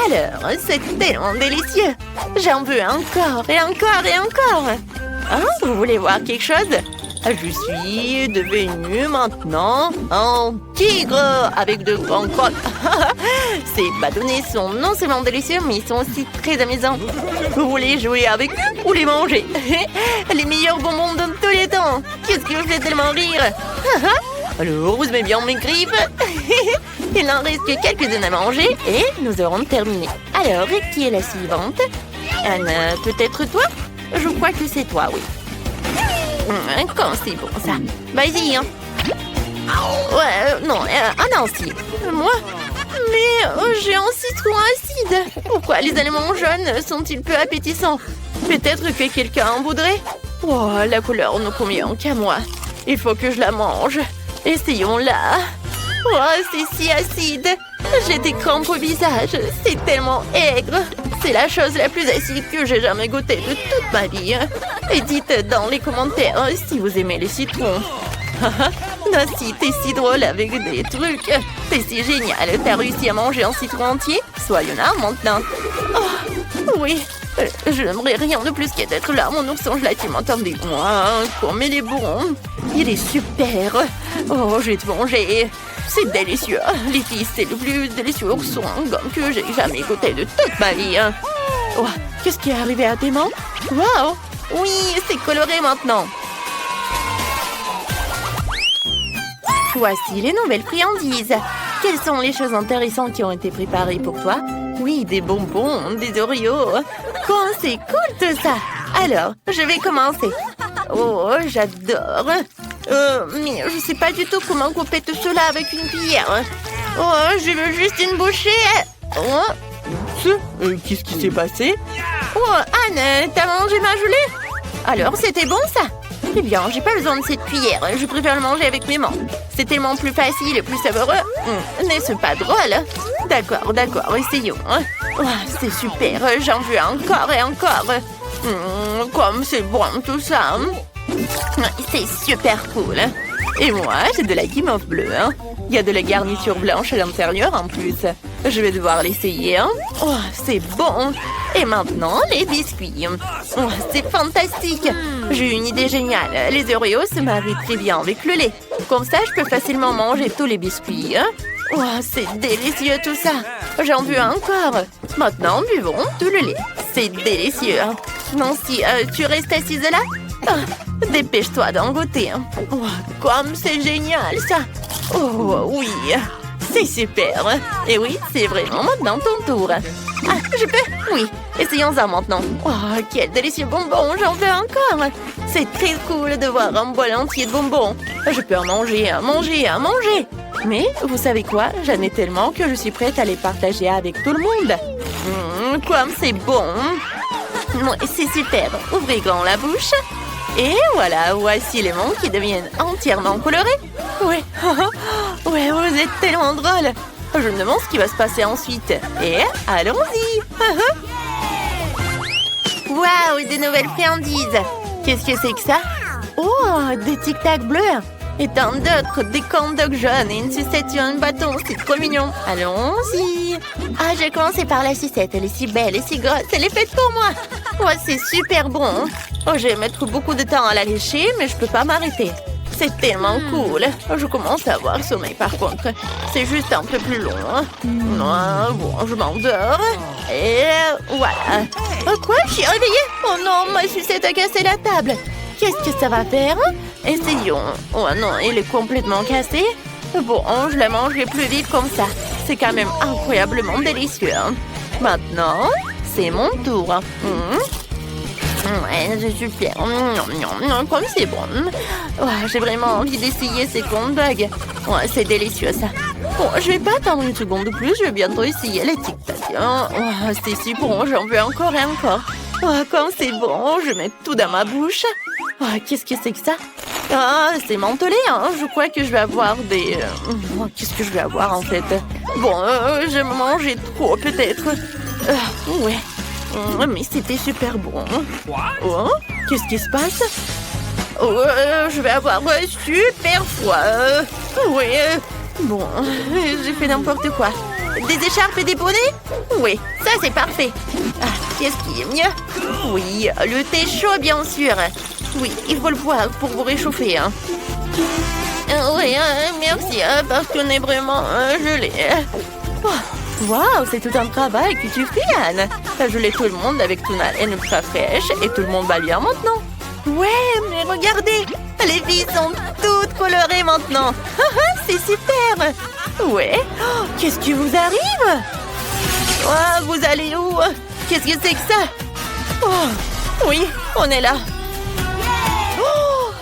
Alors, c'est tellement délicieux. J'en veux encore et encore et encore. Hein, vous voulez voir quelque chose? Je suis devenue maintenant un tigre avec de grands crocs. Ces bâtonnets sont non seulement délicieux, mais ils sont aussi très amusants. Vous voulez jouer avec eux ou les manger? Les meilleurs bonbons de tous les temps. Qu'est-ce qui vous fait tellement rire? Alors, vous aimez bien mes griffes? Il n'en reste que quelques-unes à manger et nous aurons terminé. Alors, et qui est la suivante? Anne, peut-être toi? Je crois que c'est toi, oui. Quand c'est bon, ça. Vas-y, hein. Ouais, non, Nancy. Moi? Mais j'ai un citron acide. Pourquoi les aliments jaunes sont-ils peu appétissants? Peut-être que quelqu'un en voudrait? Oh, la couleur ne convient qu'à moi. Il faut que je la mange. Essayons-la. Oh, c'est si acide. J'ai des crampes au visage. C'est tellement aigre. C'est la chose la plus acide que j'ai jamais goûtée de toute ma vie. Et dites dans les commentaires si vous aimez les citrons. Nancy, t'es si drôle avec des trucs. T'es si génial. T'as réussi à manger un citron entier? Soyons là maintenant. Oh, oui. Je n'aimerais rien de plus qu'être là, mon ourson. Je l'ai entendu. Comme il est bon. Il est super. Oh, je vais te manger. C'est délicieux. Les filles, c'est le plus délicieux ourson que j'ai jamais goûté de toute ma vie. Oh, qu'est-ce qui est arrivé à tes mains? Wow. Oui, c'est coloré maintenant. Voici les nouvelles friandises. Quelles sont les choses intéressantes qui ont été préparées pour toi? Oui, des bonbons, des Oreos. Quand c'est cool tout ça. Alors, je vais commencer. Oh, j'adore. Mais je sais pas du tout comment couper tout cela avec une cuillère. Oh, je veux juste une bouchée. Oh. Qu'est-ce qui s'est passé? Oh, Anne, t'as mangé ma gelée? Alors, c'était bon ça? Eh bien, j'ai pas besoin de cette cuillère. Je préfère le manger avec mes mains. C'est tellement plus facile et plus savoureux. N'est-ce pas drôle? D'accord, essayons. Oh, c'est super, j'en veux encore et encore. Comme c'est bon tout ça. C'est super cool. Et moi, j'ai de la guimauve bleue. Il y a de la garniture blanche à l'intérieur en plus. Je vais devoir l'essayer. Oh, c'est bon. Et maintenant, les biscuits. Oh, c'est fantastique. J'ai une idée géniale. Les Oreos se marient très bien avec le lait. Comme ça, je peux facilement manger tous les biscuits. Oh, c'est délicieux tout ça. J'en veux encore. Maintenant, buvons tout le lait. C'est délicieux. Nancy, tu restes assise là? Dépêche-toi d'en goûter. Oh, comme c'est génial ça. Oh oui, c'est super. Et oui, c'est vraiment maintenant ton tour. Ah, je peux? Oui, essayons-en maintenant. Oh, quel délicieux bonbon, j'en veux encore. C'est très cool de voir un bol entier de bonbons. Je peux en manger, manger. Mais vous savez quoi? J'en ai tellement que je suis prête à les partager avec tout le monde. Comme c'est bon. C'est super. Ouvrez grand la bouche. Et voilà, voici les monts qui deviennent entièrement colorés. Ouais, ouais, vous êtes tellement drôle. Je me demande ce qui va se passer ensuite. Et allons-y. Waouh, des nouvelles friandises. Qu'est-ce que c'est que ça? Oh, des tic-tac bleus. Et tant d'autres, des corn-dogs jaunes et une sucette sur un bâton. C'est trop mignon. Allons-y. Ah, je vais commencer par la sucette. Elle est si belle et si grosse. Elle est faite pour moi. Ouais, c'est super bon. Oh, je vais mettre beaucoup de temps à la lécher, mais je peux pas m'arrêter. C'est tellement cool. Je commence à avoir sommeil par contre. C'est juste un peu plus long. Bon, je m'endors. Et voilà. Quoi? Je suis réveillée? Oh non, ma sucette a cassé la table. Qu'est-ce que ça va faire? Essayons. Oh non, il est complètement cassé. Bon, je la mangerai plus vite comme ça. C'est quand même incroyablement délicieux. Maintenant, c'est mon tour. Ouais, c'est super. Comme c'est bon. Oh, j'ai vraiment envie d'essayer ces corn-dogs. Ouais, c'est délicieux ça. Bon, je vais pas attendre une seconde de plus. Je vais bientôt essayer les tic-tac. Oh, c'est si bon. J'en veux encore et encore. Oh, comme c'est bon. Je mets tout dans ma bouche. Oh, qu'est-ce que c'est que ça? Ah, c'est mentholé, hein. Je crois que je vais avoir des... Qu'est-ce que je vais avoir, en fait? Bon, je vais manger trop, peut-être. Ouais. Mais c'était super bon. Oh, qu'est-ce qui se passe? Oh, je vais avoir super froid. Ouais. Bon, j'ai fait n'importe quoi. Des écharpes et des bonnets? Oui, ça c'est parfait. Ah, qu'est-ce qui est mieux? Oui, le thé chaud, bien sûr. Oui, il faut le boire pour vous réchauffer. Hein. Oui, merci, parce qu'on est vraiment gelé. Waouh, c'est tout un travail que tu fais, Anne. T'as gelé tout le monde avec ton haleine ultra fraîche et tout le monde va bien maintenant. Ouais, mais regardez, les filles sont toutes colorées maintenant. C'est super. Ouais, qu'est-ce qui vous arrive? Oh, vous allez où? Qu'est-ce que c'est que ça? Oh, oui, on est là.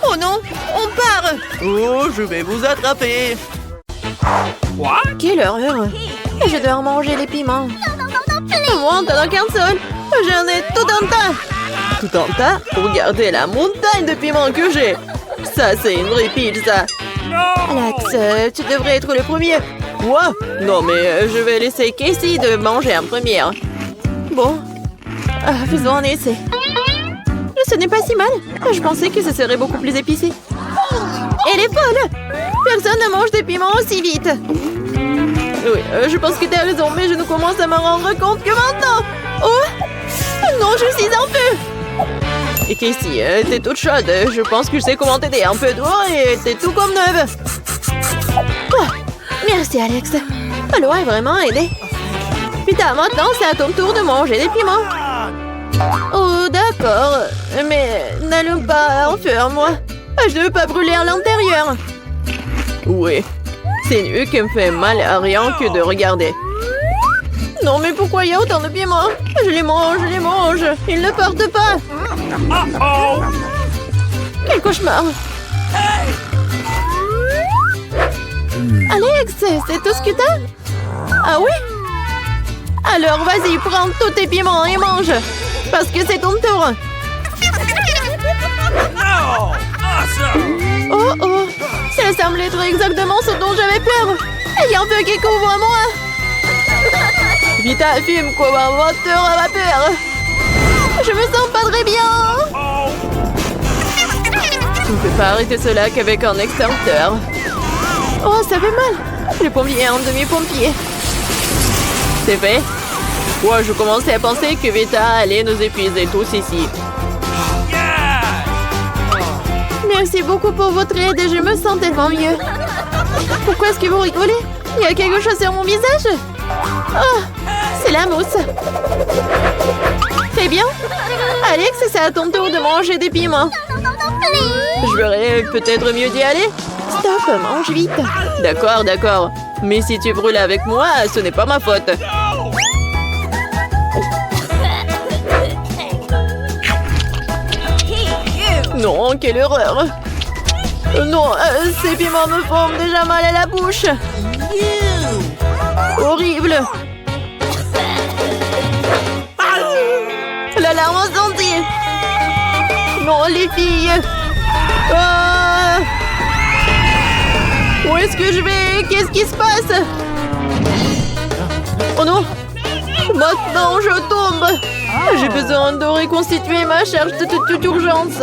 Oh non, on part. Oh, je vais vous attraper. What? Quelle horreur. Je dois manger les piments. Moi, t'en as qu'un seul. J'en ai tout un tas. Tout en tas, regardez la montagne de piments que j'ai. Ça, c'est une vraie pile, ça. Alex, tu devrais être le premier. Quoi? Non, mais je vais laisser Casey de manger en première. Bon, faisons un essai. Ce n'est pas si mal. Je pensais que ce serait beaucoup plus épicé. Elle est folle. Personne ne mange des piments aussi vite. Oui, je pense que tu as raison, mais je ne commence à me rendre compte que maintenant. Oh non, je suis en feu. Et Casey, t'es toute chaude. Je pense que je sais comment t'aider. Un peu d'eau et t'es tout comme neuve. Oh, merci, Alex. L'eau a vraiment aidé. Putain, maintenant, c'est à ton tour de manger des piments. Oh, d'accord. Mais n'allume pas un feu à moi. Je ne veux pas brûler à l'intérieur. Oui, c'est nul qui me fait mal à rien que de regarder. Non, mais pourquoi il y a autant de piments? Je les mange, je les mange. Ils ne partent pas. Oh! Quel cauchemar. Alex, c'est tout ce que t'as? Ah oui? Alors, vas-y, prends tous tes piments et mange. Parce que c'est ton tour. No! Awesome! Oh oh, ça semble être exactement ce dont j'avais peur. Il y a un feu qui couvre moi. Vita, fume comme un moteur à vapeur. Je me sens pas très bien. Oh! Tu ne peux pas arrêter cela qu'avec un extincteur. Oh, ça fait mal. Le pompier est un demi-pompier. C'est fait? Moi, je commençais à penser que Vita allait nous épuiser tous ici. Yeah! Merci beaucoup pour votre aide. Je me sens tellement mieux. Pourquoi est-ce que vous rigolez? Il y a quelque chose sur mon visage? Oh, c'est la mousse. Très bien. Alex, c'est à ton tour de manger des piments. Je verrais peut-être mieux d'y aller. Stop, mange vite. D'accord, d'accord. Mais si tu brûles avec moi, ce n'est pas ma faute. Non, quelle horreur. Non, ces piments me font déjà mal à la bouche. Horrible. L'alarme incendie. Non, les filles. Ah! Où est-ce que je vais? Qu'est-ce qui se passe? Oh non! Maintenant, je tombe! J'ai besoin de reconstituer ma charge d'urgence.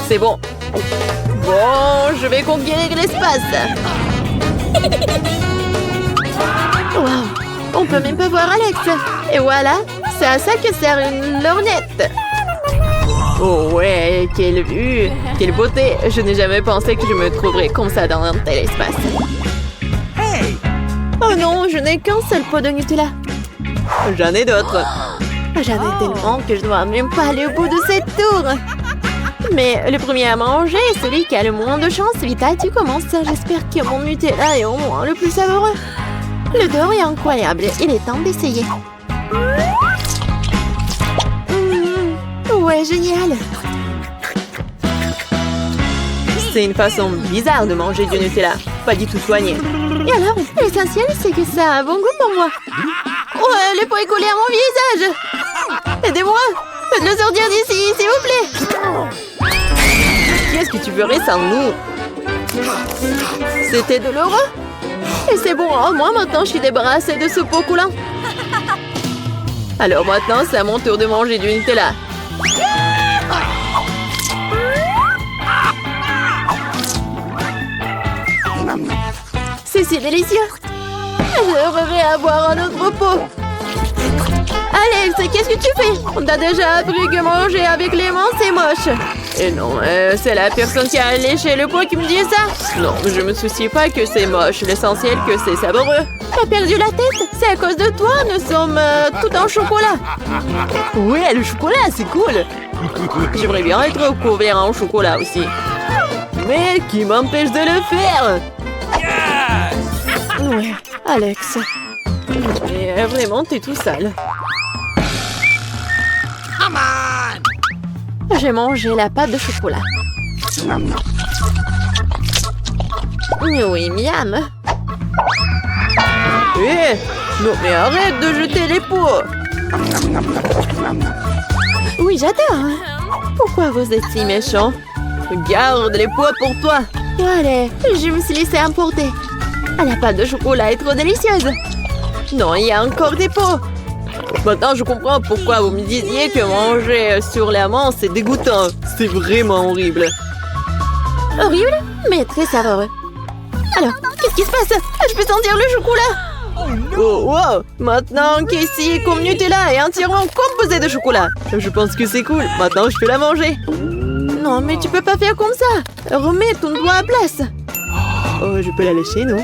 C'est bon. Bon, je vais conquérir l'espace. Wow, on peut même pas voir Alex. Et voilà, c'est à ça que sert une lorgnette. Oh ouais, quelle vue! Quelle beauté! Je n'ai jamais pensé que je me trouverais comme ça dans un tel espace. Hey! Oh non, je n'ai qu'un seul pot de Nutella. J'en ai d'autres. J'en ai tellement que je ne dois même pas aller au bout de cette tour. Mais le premier à manger est celui qui a le moins de chance. Vita, tu commences. J'espère que mon Nutella est au moins le plus savoureux. L'odeur est incroyable. Il est temps d'essayer. Ouais, génial. C'est une façon bizarre de manger du Nutella. Pas du tout soigné. Et alors, l'essentiel, c'est que ça a un bon goût pour moi. Ouais, le pot est collé à mon visage. Aidez-moi. Faites-le sortir d'ici, s'il vous plaît. Qu'est-ce que tu ferais sans nous? C'était douloureux. Et c'est bon, au moins maintenant, je suis débarrassée de ce pot coulant. Alors maintenant, c'est à mon tour de manger du Nutella. C'est si délicieux. J'aimerais avoir un autre pot. Alex, qu'est-ce que tu fais? On t'a déjà appris que manger avec les mains, c'est moche. Et non, c'est la personne qui a léché le pot qui me dit ça. Non, je me soucie pas que c'est moche. L'essentiel que c'est savoureux. T'as perdu la tête? C'est à cause de toi, nous sommes tout en chocolat. Ouais, le chocolat, c'est cool. J'aimerais bien être couvert en chocolat aussi. Mais qui m'empêche de le faire? Yes! Ouais, Alex. Mais vraiment, t'es tout sale. Come on! J'ai mangé la pâte de chocolat. Oui, miam. Hé, non mais arrête de jeter les pots. Oui, j'adore. Pourquoi vous êtes si méchant? Garde les pots pour toi. Allez, je me suis laissée emporter. Ah, la pâte de chocolat est trop délicieuse. Non, il y a encore des pots. Maintenant, je comprends pourquoi vous me disiez que manger sur la main, c'est dégoûtant. C'est vraiment horrible. Horrible, mais très savoureux. Alors, qu'est-ce qui se passe? Je peux sentir le chocolat. Oh, wow! Maintenant, Casey est comme Nutella et entièrement composé de chocolat. Je pense que c'est cool. Maintenant, je peux la manger. Non, mais tu peux pas faire comme ça. Remets ton doigt à place. Oh, je peux la lécher, non?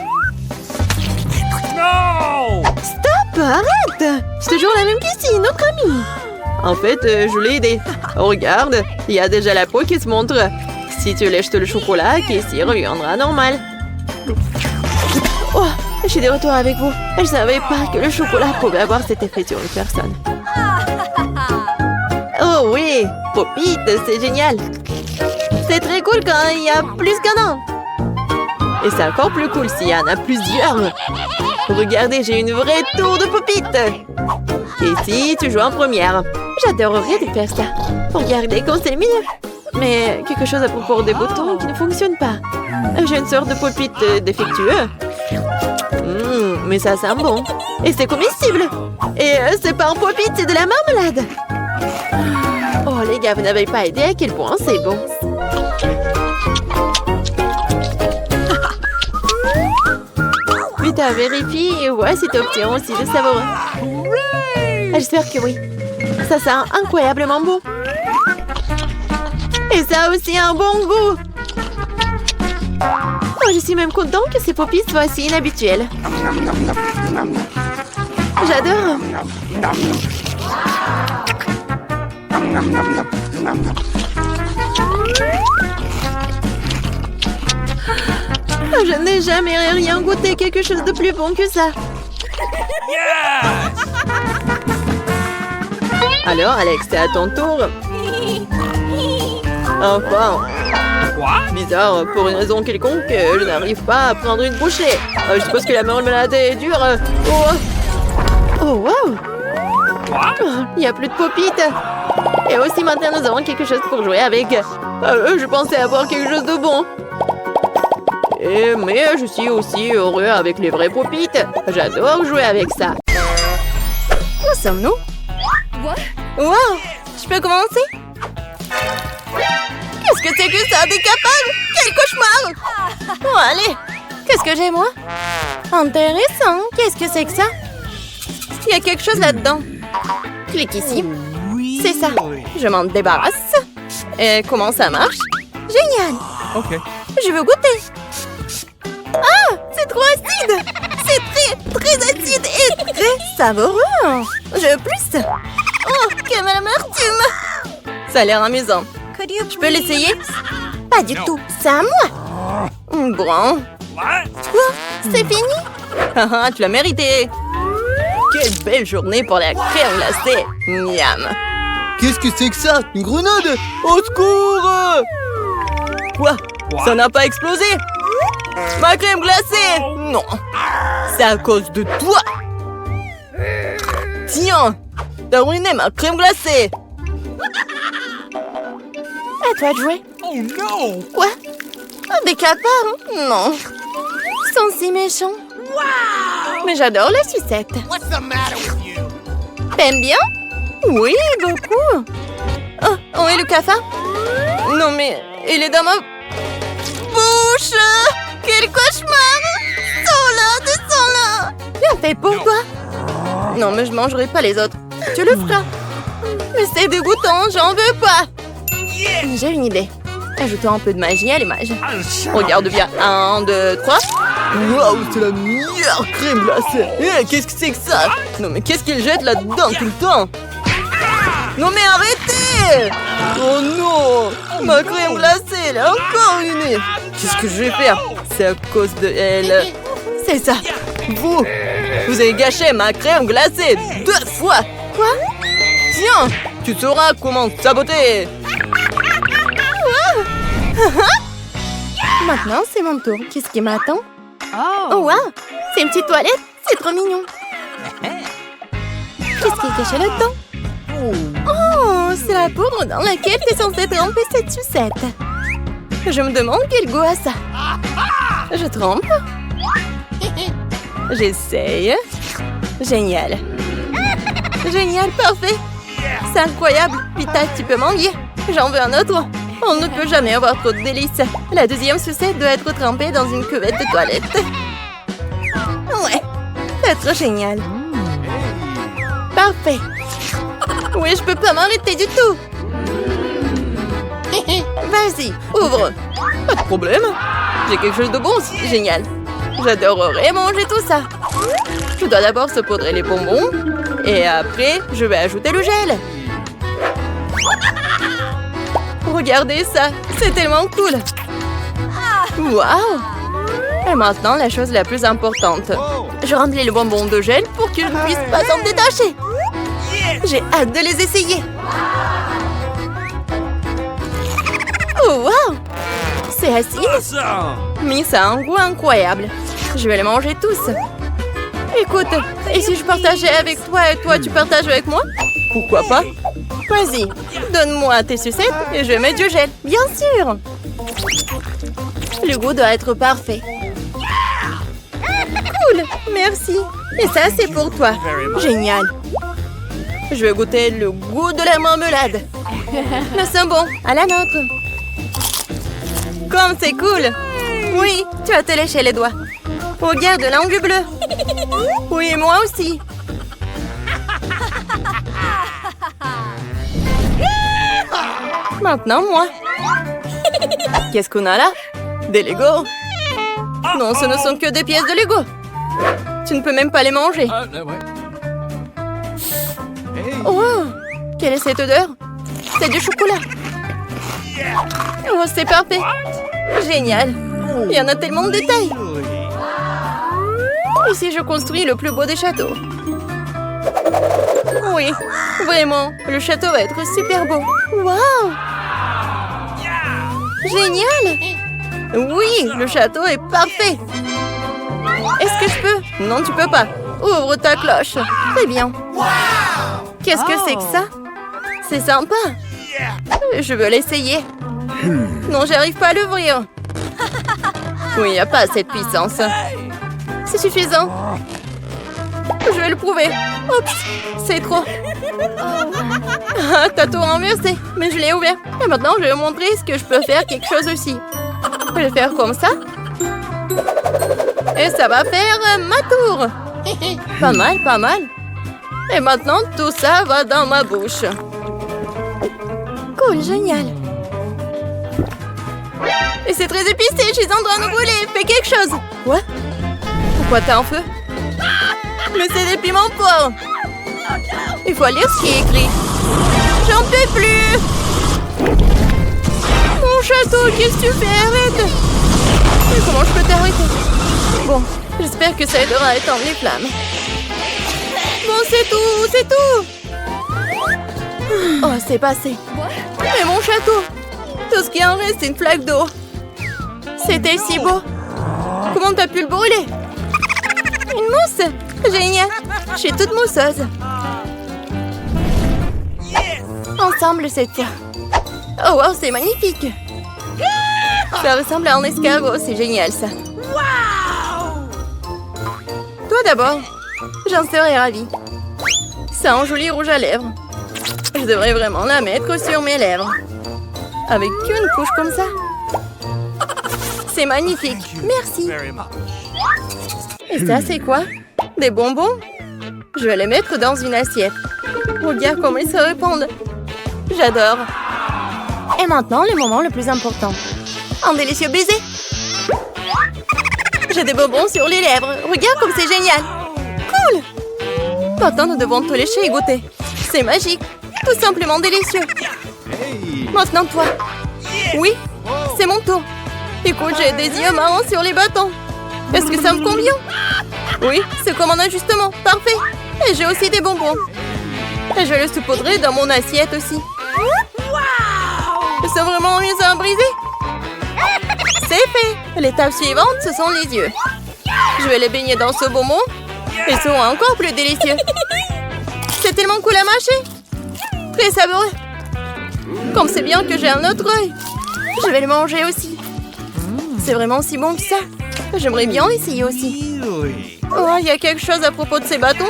No! Stop, arrête. C'est toujours la même Casey, notre amie. En fait, je l'ai aidé. Oh, regarde, il y a déjà la peau qui se montre. Si tu lèches le chocolat, Casey reviendra normal. Oh, je suis de retour avec vous. Je savais pas que le chocolat pouvait avoir cet effet sur une personne. Oh oui, Popite, c'est génial. C'est très cool quand il y a plus qu'un an. Et c'est encore plus cool s'il y en a plusieurs. Regardez, j'ai une vraie tour de Popite. Casey, tu joues en première. J'adorerais de faire ça. Regardez quand c'est mieux. Mais quelque chose à propos des boutons qui ne fonctionne pas. J'ai une sorte de Popite défectueux. Mais ça sent bon. Et c'est comestible. Et c'est pas un Popite, c'est de la marmelade. Oh les gars, vous n'avez pas idée à quel point c'est bon. Vite, vérifie et vois si tu obtiens aussi de savoureux. J'espère que oui. Ça sent incroyablement bon. Et ça a aussi un bon goût. Oh, je suis même content que ces popis soient si inhabituels. J'adore. Oh, je n'ai jamais rien goûté quelque chose de plus bon que ça. Yes! Alors, Alex, c'est à ton tour. Enfin. What? Bizarre, pour une raison quelconque, je n'arrive pas à prendre une bouchée. Je suppose que la marmelade est dure. Oh, wow! What? Il n'y a plus de popites. Et aussi maintenant, nous avons quelque chose pour jouer avec. Je pensais avoir quelque chose de bon. Mais je suis aussi heureux avec les vraies popites. J'adore jouer avec ça. Où sommes-nous? Wow! Je peux commencer? Qu'est-ce que c'est que ça? Des capables? Quel cauchemar! Oh, allez! Qu'est-ce que j'ai, moi? Intéressant. Qu'est-ce que c'est que ça? Il y a quelque chose là-dedans. Clique ici. C'est ça. Je m'en débarrasse. Et comment ça marche? Génial! Okay. Je veux goûter. Ah! C'est trop acide! C'est très acide et très savoureux. Je veux plus. Oh, quelle amertume! Ça a l'air amusant. Je peux l'essayer? Pas du tout. C'est à moi. Bon. What? Quoi? C'est fini? Tu l'as mérité. Quelle belle journée pour la crème glacée. Miam. Qu'est-ce que c'est que ça? Une grenade? Au secours! Quoi? Ça n'a pas explosé? Ma crème glacée? Non. C'est à cause de toi. Tiens, t'as ruiné ma crème glacée. À toi de jouer. Oh no! Quoi? Des cafards? Non. Ils sont si méchants. Mais j'adore les sucettes. What's the matter with you? T'aimes bien? Oui, beaucoup. Oh, où est le cafard? Non mais, il est dans ma Bouche! Quel cauchemar! Sors-là, descends-là! Bien fait, pourquoi? Non mais je mangerai pas les autres. Tu le feras. Mais c'est dégoûtant, j'en veux pas. J'ai une idée. Ajoutons un peu de magie à l'image. I'll shut Regarde bien. 1, 2, 3. Waouh, c'est la meilleure crème glacée! Eh, qu'est-ce que c'est que ça? Non mais qu'est-ce qu'il jette là-dedans tout le temps? Non mais arrêtez! Oh non! Ma crème glacée, elle est encore ruinée. Qu'est-ce que je vais faire? C'est à cause de elle. C'est ça. Vous avez gâché ma crème glacée 2 fois. Quoi? Tiens, tu sauras comment saboter. Maintenant, c'est mon tour. Qu'est-ce qui m'attend? Oh. Oh, wow! C'est une petite toilette. C'est trop mignon. Qu'est-ce qui est caché là-dedans? Oh, c'est la poudre dans laquelle t'es censé tremper cette sucette. Je me demande quel goût a ça. Je trempe. J'essaye. Génial. Génial, parfait. C'est incroyable. Vita, tu peux m'en dire? J'en veux un autre. On ne peut jamais avoir trop de délices. La deuxième sucette doit être trempée dans une cuvette de toilette. Ouais, c'est trop génial. Parfait. Oui, je peux pas m'arrêter du tout. Vas-y, ouvre. Pas de problème. J'ai quelque chose de bon aussi. Génial. J'adorerais manger tout ça. Je dois d'abord saupoudrer les bonbons. Et après, je vais ajouter le gel. Regardez ça. C'est tellement cool. Waouh! Et maintenant, la chose la plus importante. Je remplis le bonbon de gel pour que je ne puisse pas s'en détacher. J'ai hâte de les essayer. Oh, wow! C'est acide, Awesome! mais ça a un goût incroyable. Je vais les manger tous. Écoute, et si je partageais avec toi et toi tu partages avec moi? Pourquoi pas? Vas-y, donne-moi tes sucettes et je vais mettre du gel. Bien sûr! Le goût doit être parfait. Cool, merci. Et ça, c'est pour toi. Génial. Je vais goûter le goût de la marmelade. Le sent bon, à la nôtre. Comme c'est cool. Oui, tu vas te lécher les doigts. Regarde l'angle bleu. Oui, moi aussi. Maintenant, moi. Qu'est-ce qu'on a là? Des Legos? Non, ce ne sont que des pièces de Lego. Tu ne peux même pas les manger. No, wait. Hey. Oh, quelle est cette odeur? C'est du chocolat. Oh, c'est parfait. Génial. Il y en a tellement de détails. Et si je construis le plus beau des châteaux? Oui, vraiment, le château va être super beau. Waouh! Génial! Oui, le château est parfait. Est-ce que je peux? Non, tu peux pas. Ouvre ta cloche. Très bien. Qu'est-ce que c'est que ça? C'est sympa. Je veux l'essayer. Non, j'arrive pas à l'ouvrir. Oui, il n'y a pas assez de puissance. C'est suffisant. Je vais le prouver. Oups, c'est trop. Ah, t'as tout renversé, mais je l'ai ouvert. Et maintenant, je vais vous montrer ce que je peux faire quelque chose aussi. Je vais faire comme ça. Et ça va faire ma tour. Pas mal, pas mal. Et maintenant, tout ça va dans ma bouche. Cool, génial. Et c'est très épicé, je suis en train de brûler. Fais quelque chose. Quoi? Pourquoi t'as un feu? Mais c'est des piments forts. Il faut lire ce qui est écrit. J'en peux plus. Mon château, qu'est-ce que tu fais? Arrête. Mais comment je peux t'arrêter? Bon, j'espère que ça aidera à éteindre les flammes. Bon, c'est tout, c'est tout. Oh, c'est passé. Mais mon château. Tout ce qui en reste, c'est une flaque d'eau. C'était si beau. Comment t'as pu le brûler? Une mousse. Génial. Je suis toute mousseuse. Ensemble cette fois. Oh wow, c'est magnifique. Ça ressemble à un escargot, c'est génial ça. Toi d'abord. J'en serais ravie. C'est un joli rouge à lèvres. Je devrais vraiment la mettre sur mes lèvres. Avec une couche comme ça. C'est magnifique. Merci. Very much. Et ça, c'est quoi? Des bonbons? Je vais les mettre dans une assiette. Regarde comment ils se répandent. J'adore. Et maintenant, le moment le plus important. Un délicieux baiser. J'ai des bonbons sur les lèvres. Regarde comme c'est génial. Cool. Maintenant, nous devons te lécher et goûter. C'est magique. Tout simplement délicieux. Maintenant, toi. Oui, c'est mon tour. Écoute, j'ai des yeux marrons sur les bâtons. Est-ce que ça me convient? Oui, c'est comme un ajustement. Parfait. Et j'ai aussi des bonbons. Et je vais le saupoudrer dans mon assiette aussi. Ils sont vraiment mis à briser. C'est fait. L'étape suivante, ce sont les yeux. Je vais les baigner dans ce bonbon. Ils seront encore plus délicieux. C'est tellement cool à mâcher. Très savoureux. Comme c'est bien que j'ai un autre œil. Je vais le manger aussi. C'est vraiment si bon que ça. J'aimerais bien l'essayer aussi. Oh, il y a quelque chose à propos de ces bâtons.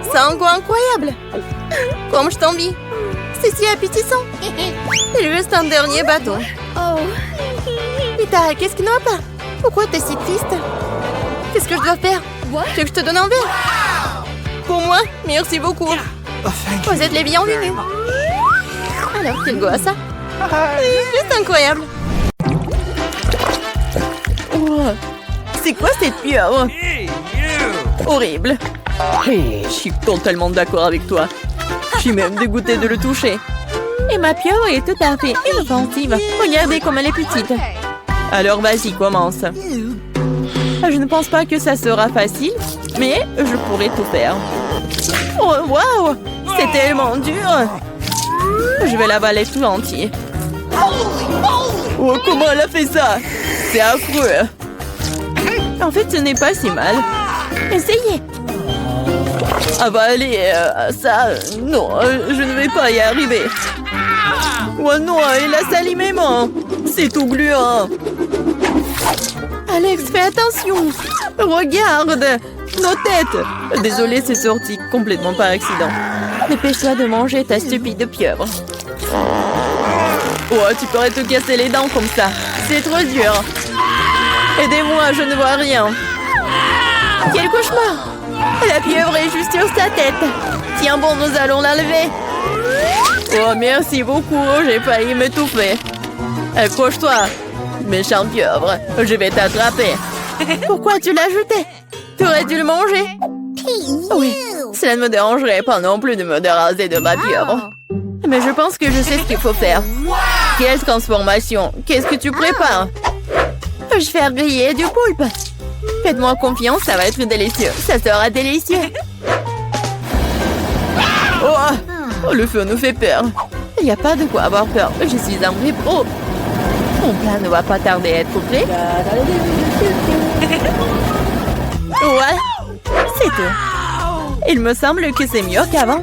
C'est un goût incroyable. Comme je t'envie. C'est si appétissant. Et juste un dernier bâton. Oh. Rita, qu'est-ce qui ne va pas? Pourquoi t'es si triste? Qu'est-ce que je dois faire? Tu veux que je te donne un verre? Pour moi? Merci beaucoup. Vous êtes les bienvenus. Alors, quel goût à ça? C'est juste incroyable. Oh. C'est quoi cette pieuvre? Horrible. Je suis totalement d'accord avec toi. Je suis même dégoûtée de le toucher. Et ma pieuvre est tout à fait inoffensive. Regardez comme elle est petite. Alors vas-y, commence. Je ne pense pas que ça sera facile, mais je pourrai tout faire. Oh, waouh! C'est tellement dur! Je vais l'avaler tout entier. Oh, comment elle a fait ça? C'est affreux! En fait, ce n'est pas si mal. Essayez! Avaler ça... non, je ne vais pas y arriver. Oh non, il a sali mes mains. C'est tout gluant. Alex, fais attention. Regarde. Nos têtes. Désolée, c'est sorti complètement par accident. Dépêche-toi de manger ta stupide pieuvre. Oh, tu pourrais te casser les dents comme ça. C'est trop dur. Aidez-moi, je ne vois rien. Quel cauchemar. La pieuvre est juste sur sa tête. Tiens bon, nous allons l'enlever. Oh, merci beaucoup. J'ai failli m'étouffer. Accroche-toi. Méchante pieuvre. Je vais t'attraper. Pourquoi tu l'as jeté? Tu aurais dû le manger. Oui, cela ne me dérangerait pas non plus de me déraser de ma pieuvre. Mais je pense que je sais ce qu'il faut faire. Quelle transformation? Qu'est-ce que tu prépares? Je vais griller du poulpe. Faites-moi confiance, ça va être délicieux. Ça sera délicieux. Oh, le feu nous fait peur. Il n'y a pas de quoi avoir peur. Je suis un vrai pro. Mon plat ne va pas tarder à être prêt. Ouais, c'est tout. Il me semble que c'est mieux qu'avant.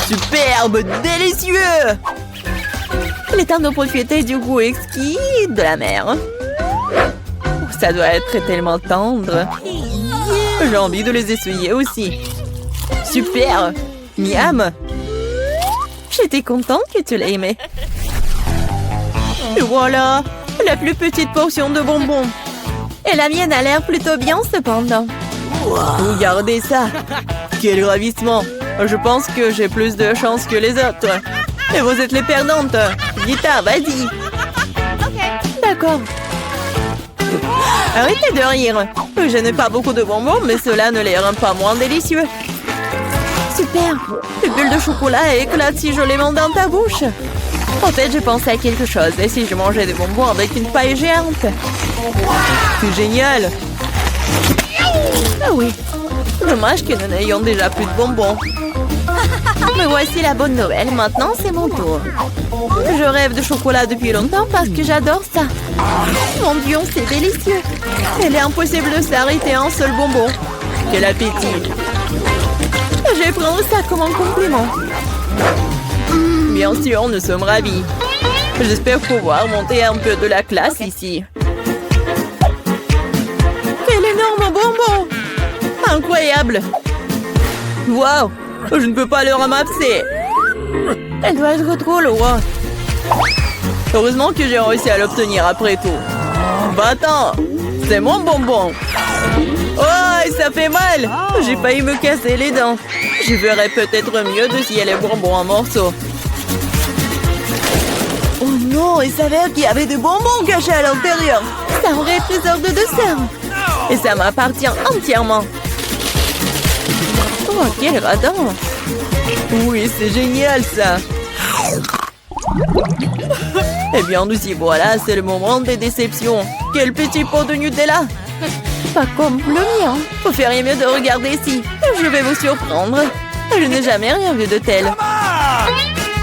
Superbe, délicieux. Il est temps de profiter du goût exquis de la mer. Ça doit être tellement tendre. J'ai envie de les essuyer aussi. Super! Miam! J'étais contente que tu l'aies aimé. Et voilà! La plus petite portion de bonbons. Et la mienne a l'air plutôt bien cependant. Regardez ça! Quel ravissement! Je pense que j'ai plus de chance que les autres. Et vous êtes les perdantes. Rita, vas-y! D'accord. Arrêtez de rire. Je n'ai pas beaucoup de bonbons, mais cela ne les rend pas moins délicieux. Super. Une bulle de chocolat éclate si je les mets dans ta bouche. En fait, j'ai pensé à quelque chose. Et si je mangeais des bonbons avec une paille géante? C'est génial. Ah oui. Dommage que nous n'ayons déjà plus de bonbons. Mais voici la bonne nouvelle. Maintenant, c'est mon tour. Je rêve de chocolat depuis longtemps parce que j'adore ça. Mon Dieu, c'est délicieux. Il est impossible de s'arrêter à un seul bonbon. Quel appétit. Je vais prendre ça comme un compliment. Bien sûr, nous sommes ravis. J'espère pouvoir monter un peu de la classe ici. Quel énorme bonbon! Incroyable! Wow! Je ne peux pas le ramasser. Elle doit être trop loin. Heureusement que j'ai réussi à l'obtenir après tout. Va-t'en! C'est mon bonbon! Oh, ça fait mal! J'ai failli me casser les dents. Je verrais peut-être mieux de scier les bonbons en morceaux. Oh non, il s'avère qu'il y avait des bonbons cachés à l'intérieur. C'est un vrai trésor de dessert. Et ça m'appartient entièrement. Oh, quel radin! Oui, c'est génial ça! Eh bien, nous y voilà, c'est le moment des déceptions. Quel petit pot de Nutella! Pas comme le mien. Vous feriez mieux de regarder ici. Je vais vous surprendre. Je n'ai jamais rien vu de tel.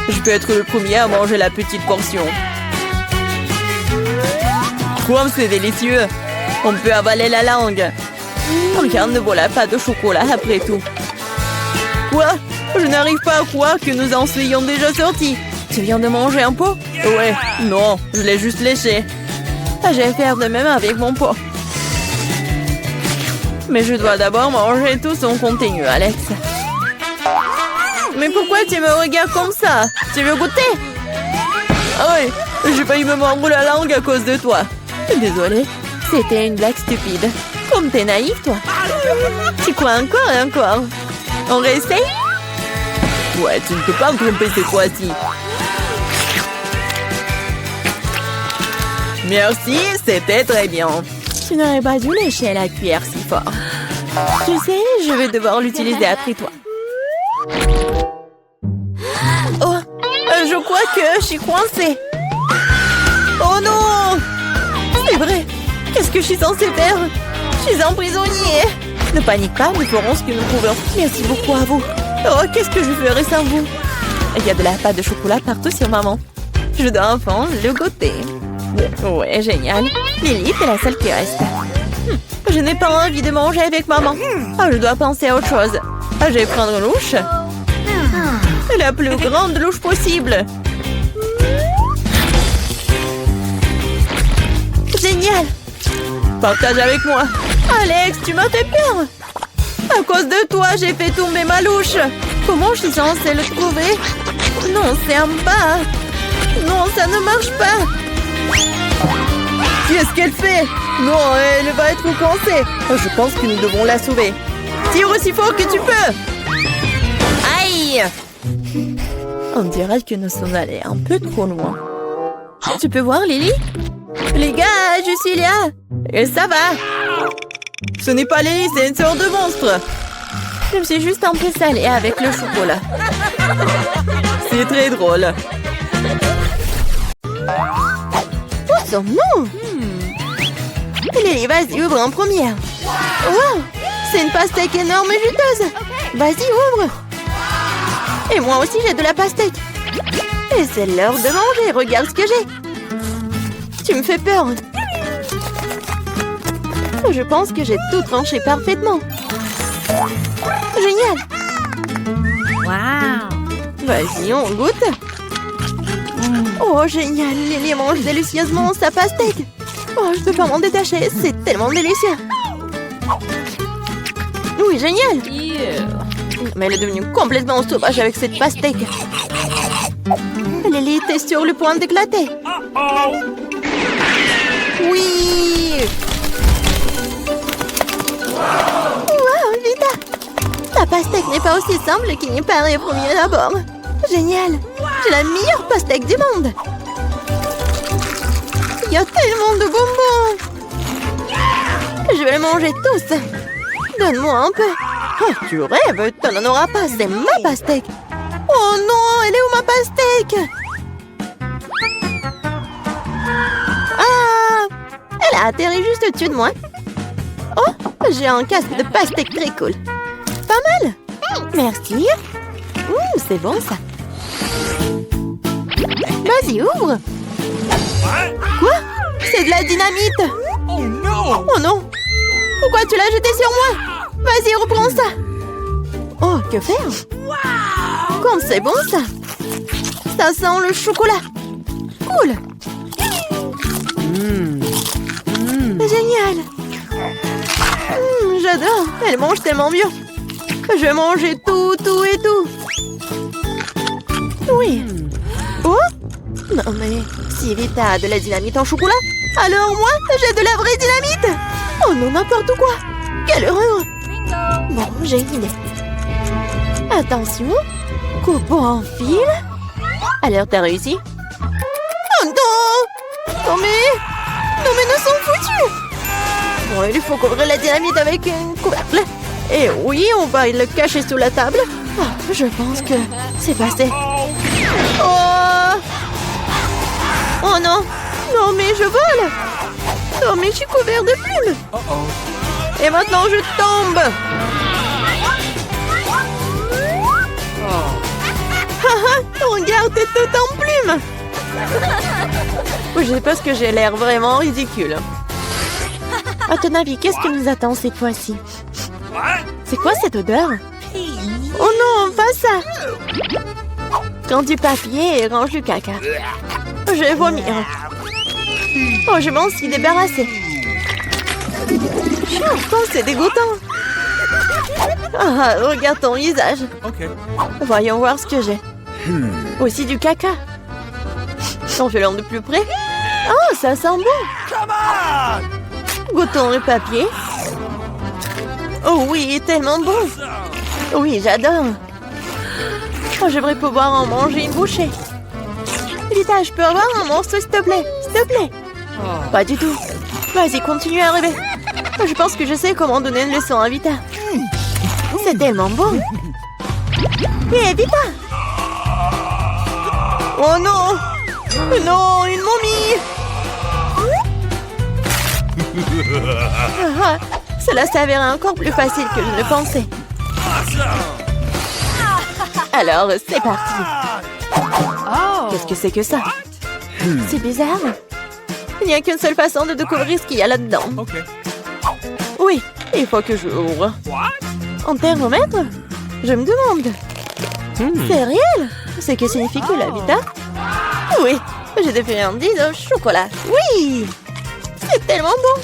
Je peux être le premier à manger la petite portion. Quoi, c'est délicieux. On peut avaler la langue. Regarde, ne voilà pas de chocolat après tout. Quoi? Je n'arrive pas à croire que nous en soyons déjà sortis. Tu viens de manger un pot? Ouais, non, je l'ai juste léché. Je vais faire de même avec mon pot. Mais je dois d'abord manger tout son contenu, Alex. Mais pourquoi tu me regardes comme ça? Tu veux goûter? Ah oui, j'ai failli me mordre la langue à cause de toi. Désolée, c'était une blague stupide. Comme t'es naïf, toi. Tu crois encore et encore? On réessaye? Ouais, tu ne peux pas me tromper cette fois-ci. Merci, c'était très bien. Tu n'aurais pas dû lécher la cuillère si fort. Tu sais, je vais devoir l'utiliser après toi. Oh, je crois que je suis coincée. Oh non! C'est vrai. Qu'est-ce que je suis censée faire? Je suis un prisonnier. Ne panique pas, nous ferons ce que nous pouvons. Merci beaucoup à vous. Oh, qu'est-ce que je ferais sans vous? Il y a de la pâte de chocolat partout sur maman. Je dois enfin le goûter. Ouais, génial. Lily, t'es la seule qui reste. Je n'ai pas envie de manger avec maman. Je dois penser à autre chose. Je vais prendre une louche. La plus grande louche possible. Génial. Partage avec moi. Alex, tu m'as fait peur. À cause de toi, j'ai fait tomber ma louche. Comment je suis censée le trouver? Non, c'est en bas. Non, ça ne marche pas. Qu'est-ce qu'elle fait? Non, elle va être coincée. Je pense que nous devons la sauver. Tire aussi fort que tu peux. Aïe! On dirait que nous sommes allés un peu trop loin. Tu peux voir, Lily? Les gars, je suis là. Et ça va? Ce n'est pas Lily, c'est une sorte de monstre. Je me suis juste un peu salée avec le chocolat. C'est très drôle. Oh non! Lily, vas-y, ouvre en première. Wow! C'est une pastèque énorme et juteuse. Vas-y, ouvre. Et moi aussi, j'ai de la pastèque. Et c'est l'heure de manger. Regarde ce que j'ai. Tu me fais peur. Je pense que j'ai tout tranché parfaitement. Génial. Wow. Vas-y, on goûte. Oh, génial. Lily mange délicieusement sa pastèque. Oh, je ne peux pas m'en détacher. C'est tellement délicieux. Oui, génial. Mais elle est devenue complètement sauvage avec cette pastèque. Lily était sur le point d'éclater. Oui. Wow, Vita. Ta pastèque n'est pas aussi simple qu'il n'y paraît au premier abord. Génial. J'ai la meilleure pastèque du monde. Il y a tellement de bonbons. Je vais les manger tous. Donne-moi un peu. Oh, tu rêves, tu n'en auras pas, c'est ma pastèque. Oh non, elle est où ma pastèque? Ah, elle a atterri juste au-dessus de moi. Oh, j'ai un casque de pastèque très cool. Pas mal. Merci. C'est bon ça. Vas-y, ouvre. Quoi? C'est de la dynamite. Oh no! Oh non. Pourquoi tu l'as jeté sur moi? Vas-y, reprends ça. Oh, que faire? Comme c'est bon ça. Ça sent le chocolat. Cool. Génial. J'adore. Elle mange tellement bien. Je vais manger tout et tout. Oui. Oh? Non mais, si Vita a de la dynamite en chocolat, alors moi, j'ai de la vraie dynamite. Oh non, n'importe quoi. Quelle horreur. Bon, j'ai une idée. Attention. Coupon en fil. Alors, t'as réussi? Oh non! Non mais nous sommes foutus. Bon, il faut couvrir la dynamite avec un couvercle. Et oui, on va le cacher sous la table. Oh, je pense que c'est passé. Oh! Oh non! Non mais je vole! Oh mais je suis couvert de plumes! Et maintenant, je tombe. Regarde, t'es tout en plumes. Je pense que j'ai l'air vraiment ridicule. À ton avis, qu'est-ce qui nous attend cette fois-ci? What? C'est quoi cette odeur? Oh non, pas ça! Prends du papier et range du caca. Je vais vomir. Oh, je m'en suis débarrassée. Oh, c'est dégoûtant. Ah, regarde ton visage. Okay. Voyons voir ce que j'ai. Aussi du caca. En faisant de plus près. Oh, ça sent bon. Come on! Goûtons le papier. Oh oui, tellement bon. Oui, j'adore. Oh, j'aimerais pouvoir en manger une bouchée. Vita, je peux avoir un morceau, s'il te plaît? S'il te plaît? Pas du tout. Vas-y, continue à rêver. Oh, je pense que je sais comment donner une leçon à Vita. C'est tellement bon. Hé, Vita! Oh non! Non, une momie! Ah, cela s'avérait encore plus facile que je ne le pensais. Alors, c'est parti. Oh. Qu'est-ce que c'est que ça? C'est bizarre. Il n'y a qu'une seule façon de découvrir ce qu'il y a là-dedans. Okay. Oui, il faut que je ouvre. What? Un thermomètre? Je me demande. C'est réel? C'est que signifie que la Vita? Oui, j'ai des friandises au chocolat. Oui! C'est tellement bon!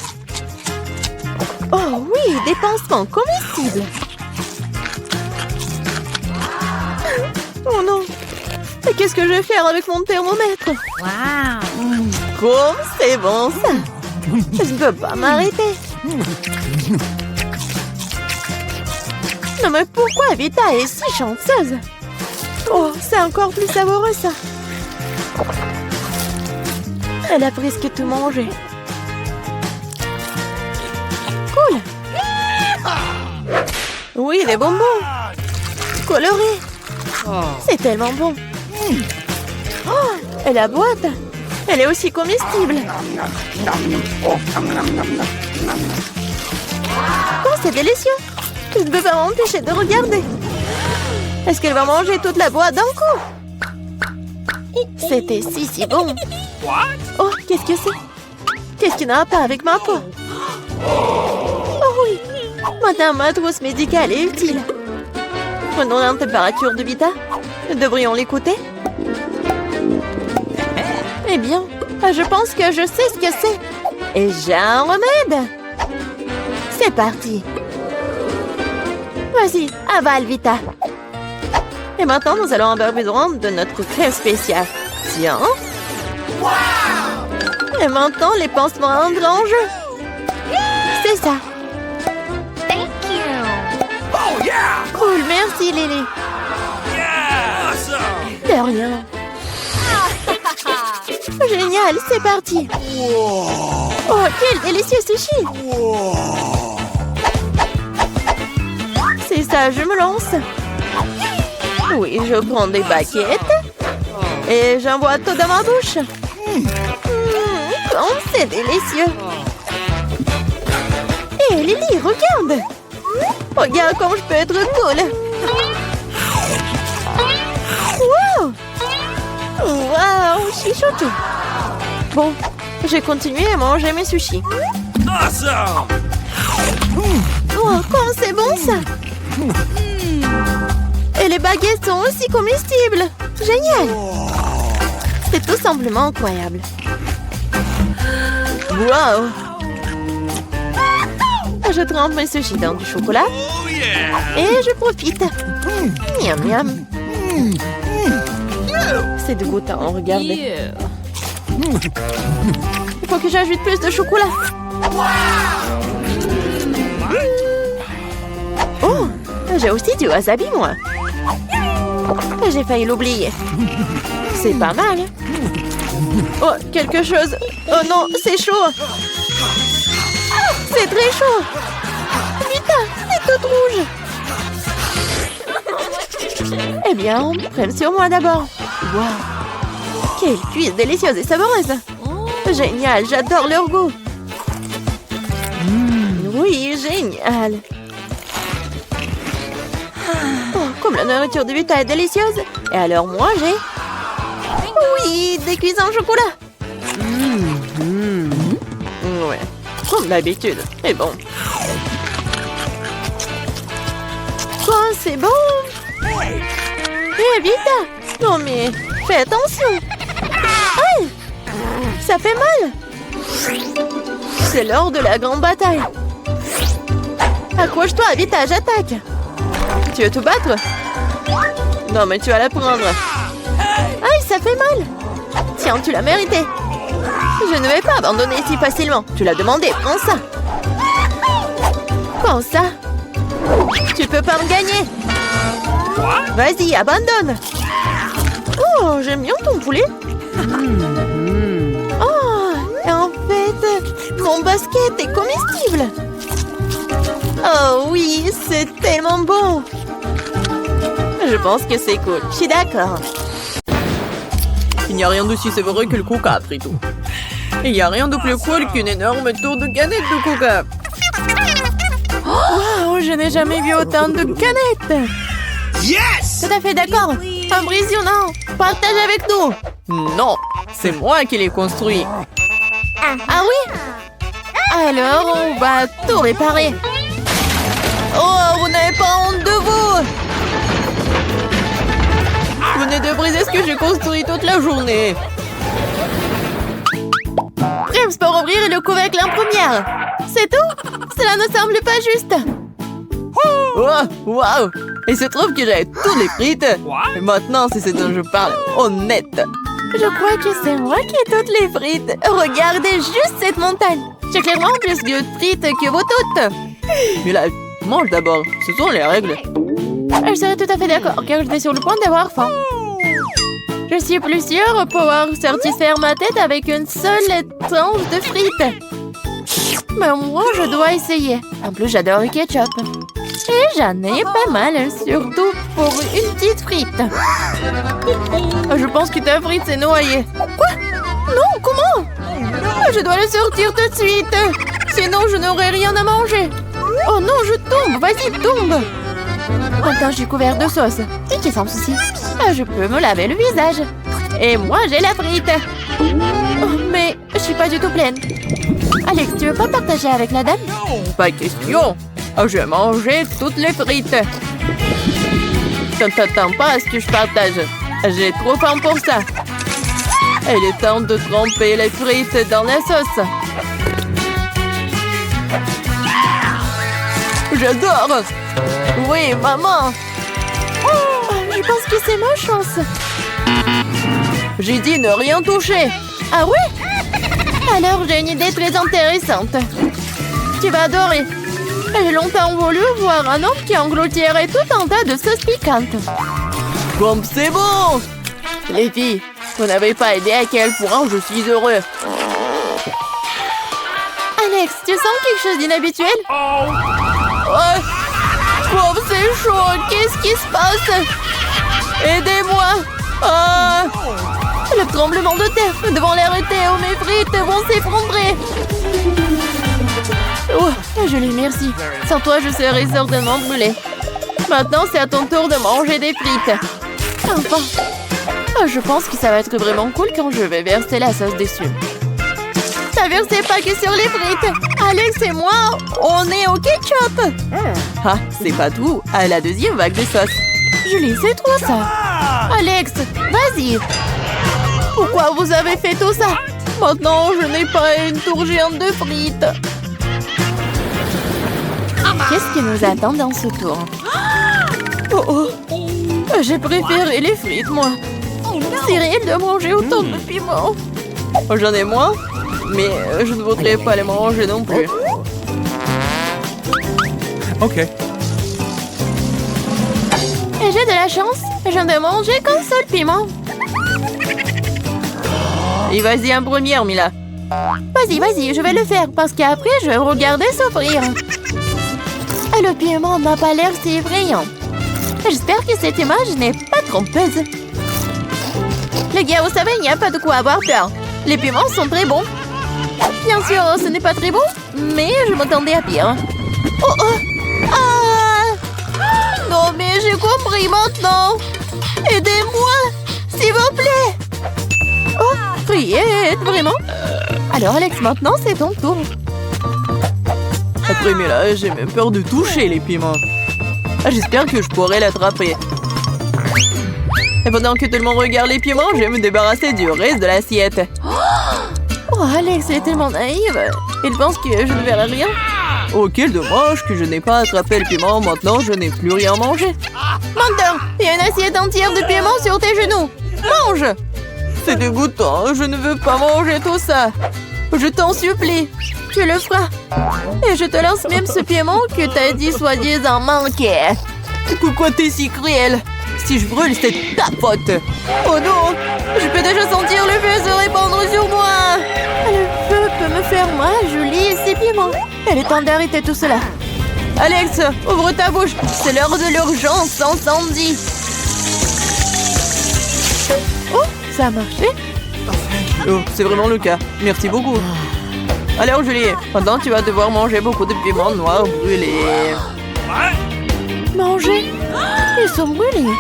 Oh oui, des pansements comestibles! Oh non! Et qu'est-ce que je vais faire avec mon thermomètre? Wow. Comme c'est bon ça! Je ne peux pas m'arrêter! Non mais pourquoi Vita est si chanceuse? Oh, c'est encore plus savoureux ça! Elle a presque tout mangé. Cool! Oui, des bonbons! Colorés! C'est tellement bon! Oh, et la boîte! Elle est aussi comestible! Oh, c'est délicieux! Je ne peux pas m'empêcher de regarder! Est-ce qu'elle va manger toute la boîte d'un coup? C'était si bon! What? Oh, qu'est-ce que c'est? Qu'est-ce qui n'a pas avec ma peau? Oh oui! Maintenant, ma trousse médicale est utile. Prenons la température de Vita. Nous devrions l'écouter. Eh bien, je pense que je sais ce que c'est. Et j'ai un remède. C'est parti. Vas-y, avale Vita. Et maintenant, nous allons avoir besoin de notre crème spéciale. Tiens. Et maintenant, les pansements entrent en jeu. C'est ça. Thank you. Oh yeah! Cool, merci Lily. Yeah! Awesome! De rien. Génial, c'est parti. Oh, quel délicieux sushi. C'est ça, je me lance. Oui, je prends des baguettes. Et j'envoie tout dans ma bouche. Comme c'est délicieux. Hé, Lily, regarde. Regarde comme je peux être cool. Wow. Wow, chichoté. Bon, je vais continuer à manger mes sushis. Awesome! Oh, comme c'est bon ça. Et les baguettes sont aussi comestibles. Génial. C'est tout simplement incroyable. Wow. Je trempe mes sushis dans du chocolat. Oh yeah! Et je profite. Miam miam. C'est dégoûtant, regardez. Il faut que j'ajoute plus de chocolat. Oh, j'ai aussi du wasabi, moi. J'ai failli l'oublier. C'est pas mal. Oh, quelque chose. Oh non, c'est chaud. C'est très chaud. Vita, c'est toute rouge. Eh bien, prenne sur moi d'abord. Wow. Quelle cuisse délicieuse et savoureuse. Génial, j'adore leur goût. Oui, génial. Génial. Oh, comme la nourriture de Vita est délicieuse. Et alors moi, j'ai... Oui, des cuissons au chocolat. Ouais, comme d'habitude. C'est bon. Quoi, c'est bon? Vita! Non mais, fais attention! Aïe! Ça fait mal! C'est l'heure de la grande bataille. Accroche-toi, Vita, j'attaque! Tu veux te battre? Non mais tu vas la prendre. Aïe, ça fait mal! Tiens, tu l'as mérité. Je ne vais pas abandonner si facilement. Tu l'as demandé, prends ça. Prends ça. Tu peux pas me gagner. Vas-y, abandonne. Oh, j'aime bien ton poulet. Oh, en fait, mon basket est comestible. Oh oui, c'est tellement bon. Je pense que c'est cool. Je suis d'accord. Il n'y a rien d'aussi savoureux que le coca, frito. Et il n'y a rien de plus cool qu'une énorme tour de canettes de coca. Wow, je n'ai jamais vu autant de canettes. Yes! Tout à fait d'accord. Impressionnant. Partage avec nous. Non, c'est moi qui l'ai construit. Ah oui? Alors, on va tout réparer. Oh, vous n'avez pas honte de vous? Vous venez de briser ce que j'ai construit toute la journée. Prims pour ouvrir le couvercle en première. C'est tout? Cela ne semble pas juste. Oh, wow! Il se trouve que j'avais toutes les frites. Et maintenant, c'est ce dont je parle. Honnête. Je crois que c'est moi qui ai toutes les frites. Regardez juste cette montagne. J'ai clairement plus de frites que vous toutes. Mais là, mange d'abord. Ce sont les règles. Je serais tout à fait d'accord, car j'étais sur le point d'avoir faim. Je suis plus sûre de pouvoir satisfaire ma tête avec une seule tranche de frites. Mais moi, je dois essayer. En plus, j'adore le ketchup. Et j'en ai pas mal, surtout pour une petite frite. Je pense que ta frite s'est noyée. Quoi? Non, comment? Je dois le sortir tout de suite. Sinon, je n'aurai rien à manger. Oh non, je tombe. Vas-y, tombe. Maintenant, je suis couvert de sauce. Et sans souci. Je peux me laver le visage. Et moi, j'ai la frite. Oh, mais je suis pas du tout pleine. Alex, tu veux pas partager avec la dame? Pas question. Je vais manger toutes les frites. T'attends pas à ce que je partage. J'ai trop faim pour ça. Il est temps de tremper les frites dans la sauce. J'adore. Oui, maman. Oh, je pense que c'est ma chance. J'ai dit ne rien toucher. Ah ouais? Alors, j'ai une idée très intéressante. Tu vas adorer. J'ai longtemps voulu voir un homme qui engloutirait tout un tas de sauces piquantes. Comme c'est bon! Les filles, vous n'avez pas idée à quel point je suis heureux. Alex, tu sens quelque chose d'inhabituel? Oh, comme c'est chaud! Qu'est-ce qui se passe? Aidez-moi! Ah! Le tremblement de terre devant l'arrêter où mes frites vont s'effondrer. Oh, je lui remercie. Sans toi, je serais certainement brûlée. Maintenant, c'est à ton tour de manger des frites. Enfin. Je pense que ça va être vraiment cool quand je vais verser la sauce dessus. Ça versez pas que sur les frites. Alex et moi, on est au ketchup. Ah, c'est pas tout. À la deuxième vague de sauce. Julie, c'est trop ça. Alex, vas-y. Pourquoi vous avez fait tout ça? Maintenant, je n'ai pas une tour géante de frites. Qu'est-ce qui nous attend dans ce tour? Oh, j'ai préféré les frites, moi. C'est réel de manger autant de piment. J'en ai moins, mais je ne voudrais pas les manger non plus. Ok. Et j'ai de la chance. Je ne manger qu'un seul piment. Et vas-y en première, Mila. Vas-y, je vais le faire parce qu'après, je vais regarder s'offrir. Le piment n'a pas l'air si effrayant. J'espère que cette image n'est pas trompeuse. Les gars, vous savez, il n'y a pas de quoi avoir peur. Les piments sont très bons. Bien sûr, ce n'est pas très bon, mais je m'attendais à pire. Oh, oh. Ah! Non, mais j'ai compris maintenant. Aidez-moi, s'il vous plaît. Oh, Fillette, vraiment? Alors, Alex, maintenant, c'est ton tour. Après, mais là, j'ai même peur de toucher les piments. Ah, j'espère que je pourrai l'attraper. Et pendant que tout le monde regarde les piments, je vais me débarrasser du reste de l'assiette. Oh, Alex est tellement naïve. Il pense que je ne verrai rien. Oh, quel dommage que je n'ai pas attrapé le piment. Maintenant, je n'ai plus rien à manger. Menteur, il y a une assiette entière de piment sur tes genoux. Mange! C'est dégoûtant. Je ne veux pas manger tout ça. Je t'en supplie. Tu le feras. Et je te lance même ce piment que t'as dit soi-disant manquer. Pourquoi t'es si cruel? Si je brûle, c'est ta faute. Oh non! Je peux déjà sentir le feu se répandre sur moi! Le feu peut me faire mal, Julie, ces piments. Elle est temps d'arrêter tout cela. Alex, ouvre ta bouche. C'est l'heure de l'urgence incendie. Oh, ça a marché? Oh, c'est vraiment le cas. Merci beaucoup. Alors, Julie, maintenant tu vas devoir manger beaucoup de piments noirs brûlés. Manger? Ils sont brûlés.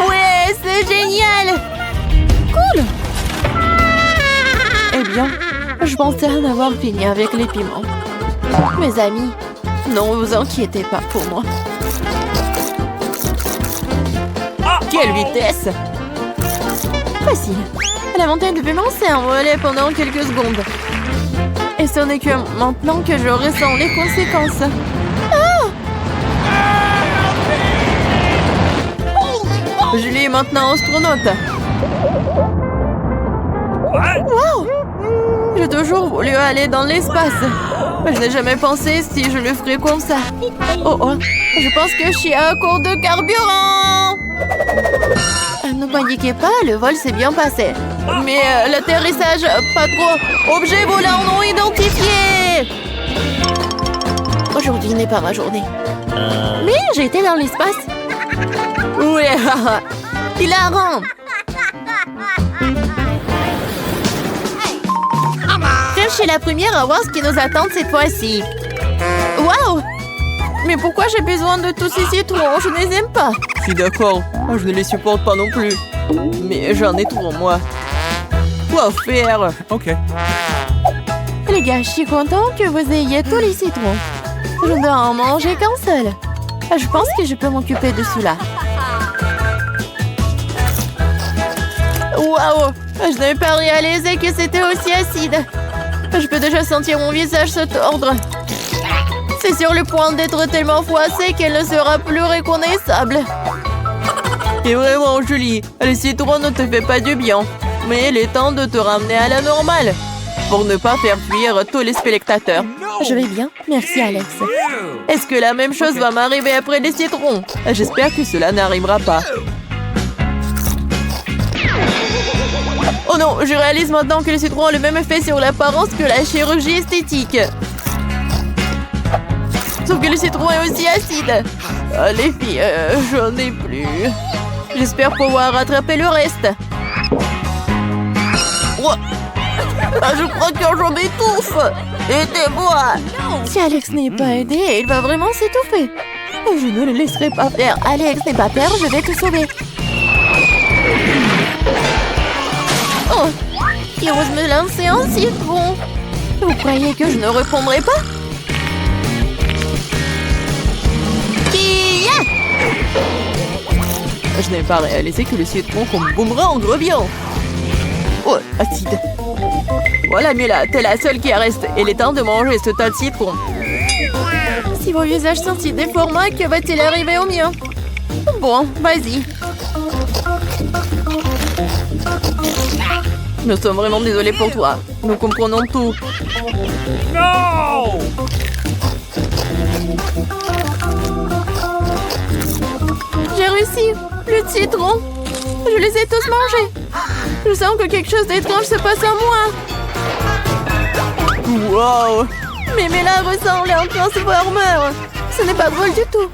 Ouais, c'est génial! Cool! Eh bien, je pensais en avoir fini avec les piments. Mes amis, non vous inquiétez pas pour moi. Quelle vitesse! Facile. La montagne de piment s'est envolée pendant quelques secondes. Et ce n'est que maintenant que je ressens les conséquences. Julie est maintenant astronaute. Wow! J'ai toujours voulu aller dans l'espace. Mais je n'ai jamais pensé si je le ferais comme ça. Oh oh, je pense que je suis à court de carburant. Ne paniquez pas, le vol s'est bien passé. Mais l'atterrissage, pas trop. Objet volant non identifié. Aujourd'hui n'est pas ma journée. Mais j'ai été dans l'espace. Ouais, Hilarant. Je suis la première à voir ce qui nous attend cette fois-ci. Waouh! Mais pourquoi j'ai besoin de tous ces citrons? Je ne les aime pas. je suis d'accord. Je ne les supporte pas non plus. Mais j'en ai trop, moi. Quoi faire? Okay. Les gars, je suis contente que vous ayez tous les citrons. Je ne dois en manger qu'un seul. Je pense que je peux m'occuper de cela. Waouh! Je n'avais pas réalisé que c'était aussi acide. Je peux déjà sentir mon visage se tordre. C'est sur le point d'être tellement froissé qu'elle ne sera plus reconnaissable. Et vraiment, Julie, le citron ne te fait pas du bien. Mais il est temps de te ramener à la normale. Pour ne pas faire fuir tous les spectateurs. Je vais bien, merci Alex. Est-ce que la même chose va m'arriver après les citrons? J'espère que cela n'arrivera pas. Oh non, je réalise maintenant que les citrons ont le même effet sur l'apparence que la chirurgie esthétique. Sauf que le citron est aussi acide. Ah, les filles, j'en ai plus. J'espère pouvoir rattraper le reste. Oh. Ah, je crois que j'en étouffe. Aidez-moi. Si Alex n'est pas aidé, il va vraiment s'étouffer. Je ne le laisserai pas faire. Alex, n'aie pas peur, je vais te sauver. Oh, il ose me lancer un citron. Vous croyez que je ne répondrai pas? Je n'ai pas réalisé que le citron comme boomerang revient. Oh, acide. Voilà, Mila, t'es la seule qui reste. Il est temps de manger ce tas de citron. Si vos visages sont si déformés, que va-t-il arriver au mien? Bon, vas-y. Nous sommes vraiment désolés pour toi. Nous comprenons tout. No! J'ai réussi. Plus de citron. Je les ai tous mangés. Je sens que quelque chose d'étrange se passe en moi. Wow! Mais Mela ressemble à un transformer. Ce n'est pas drôle du tout.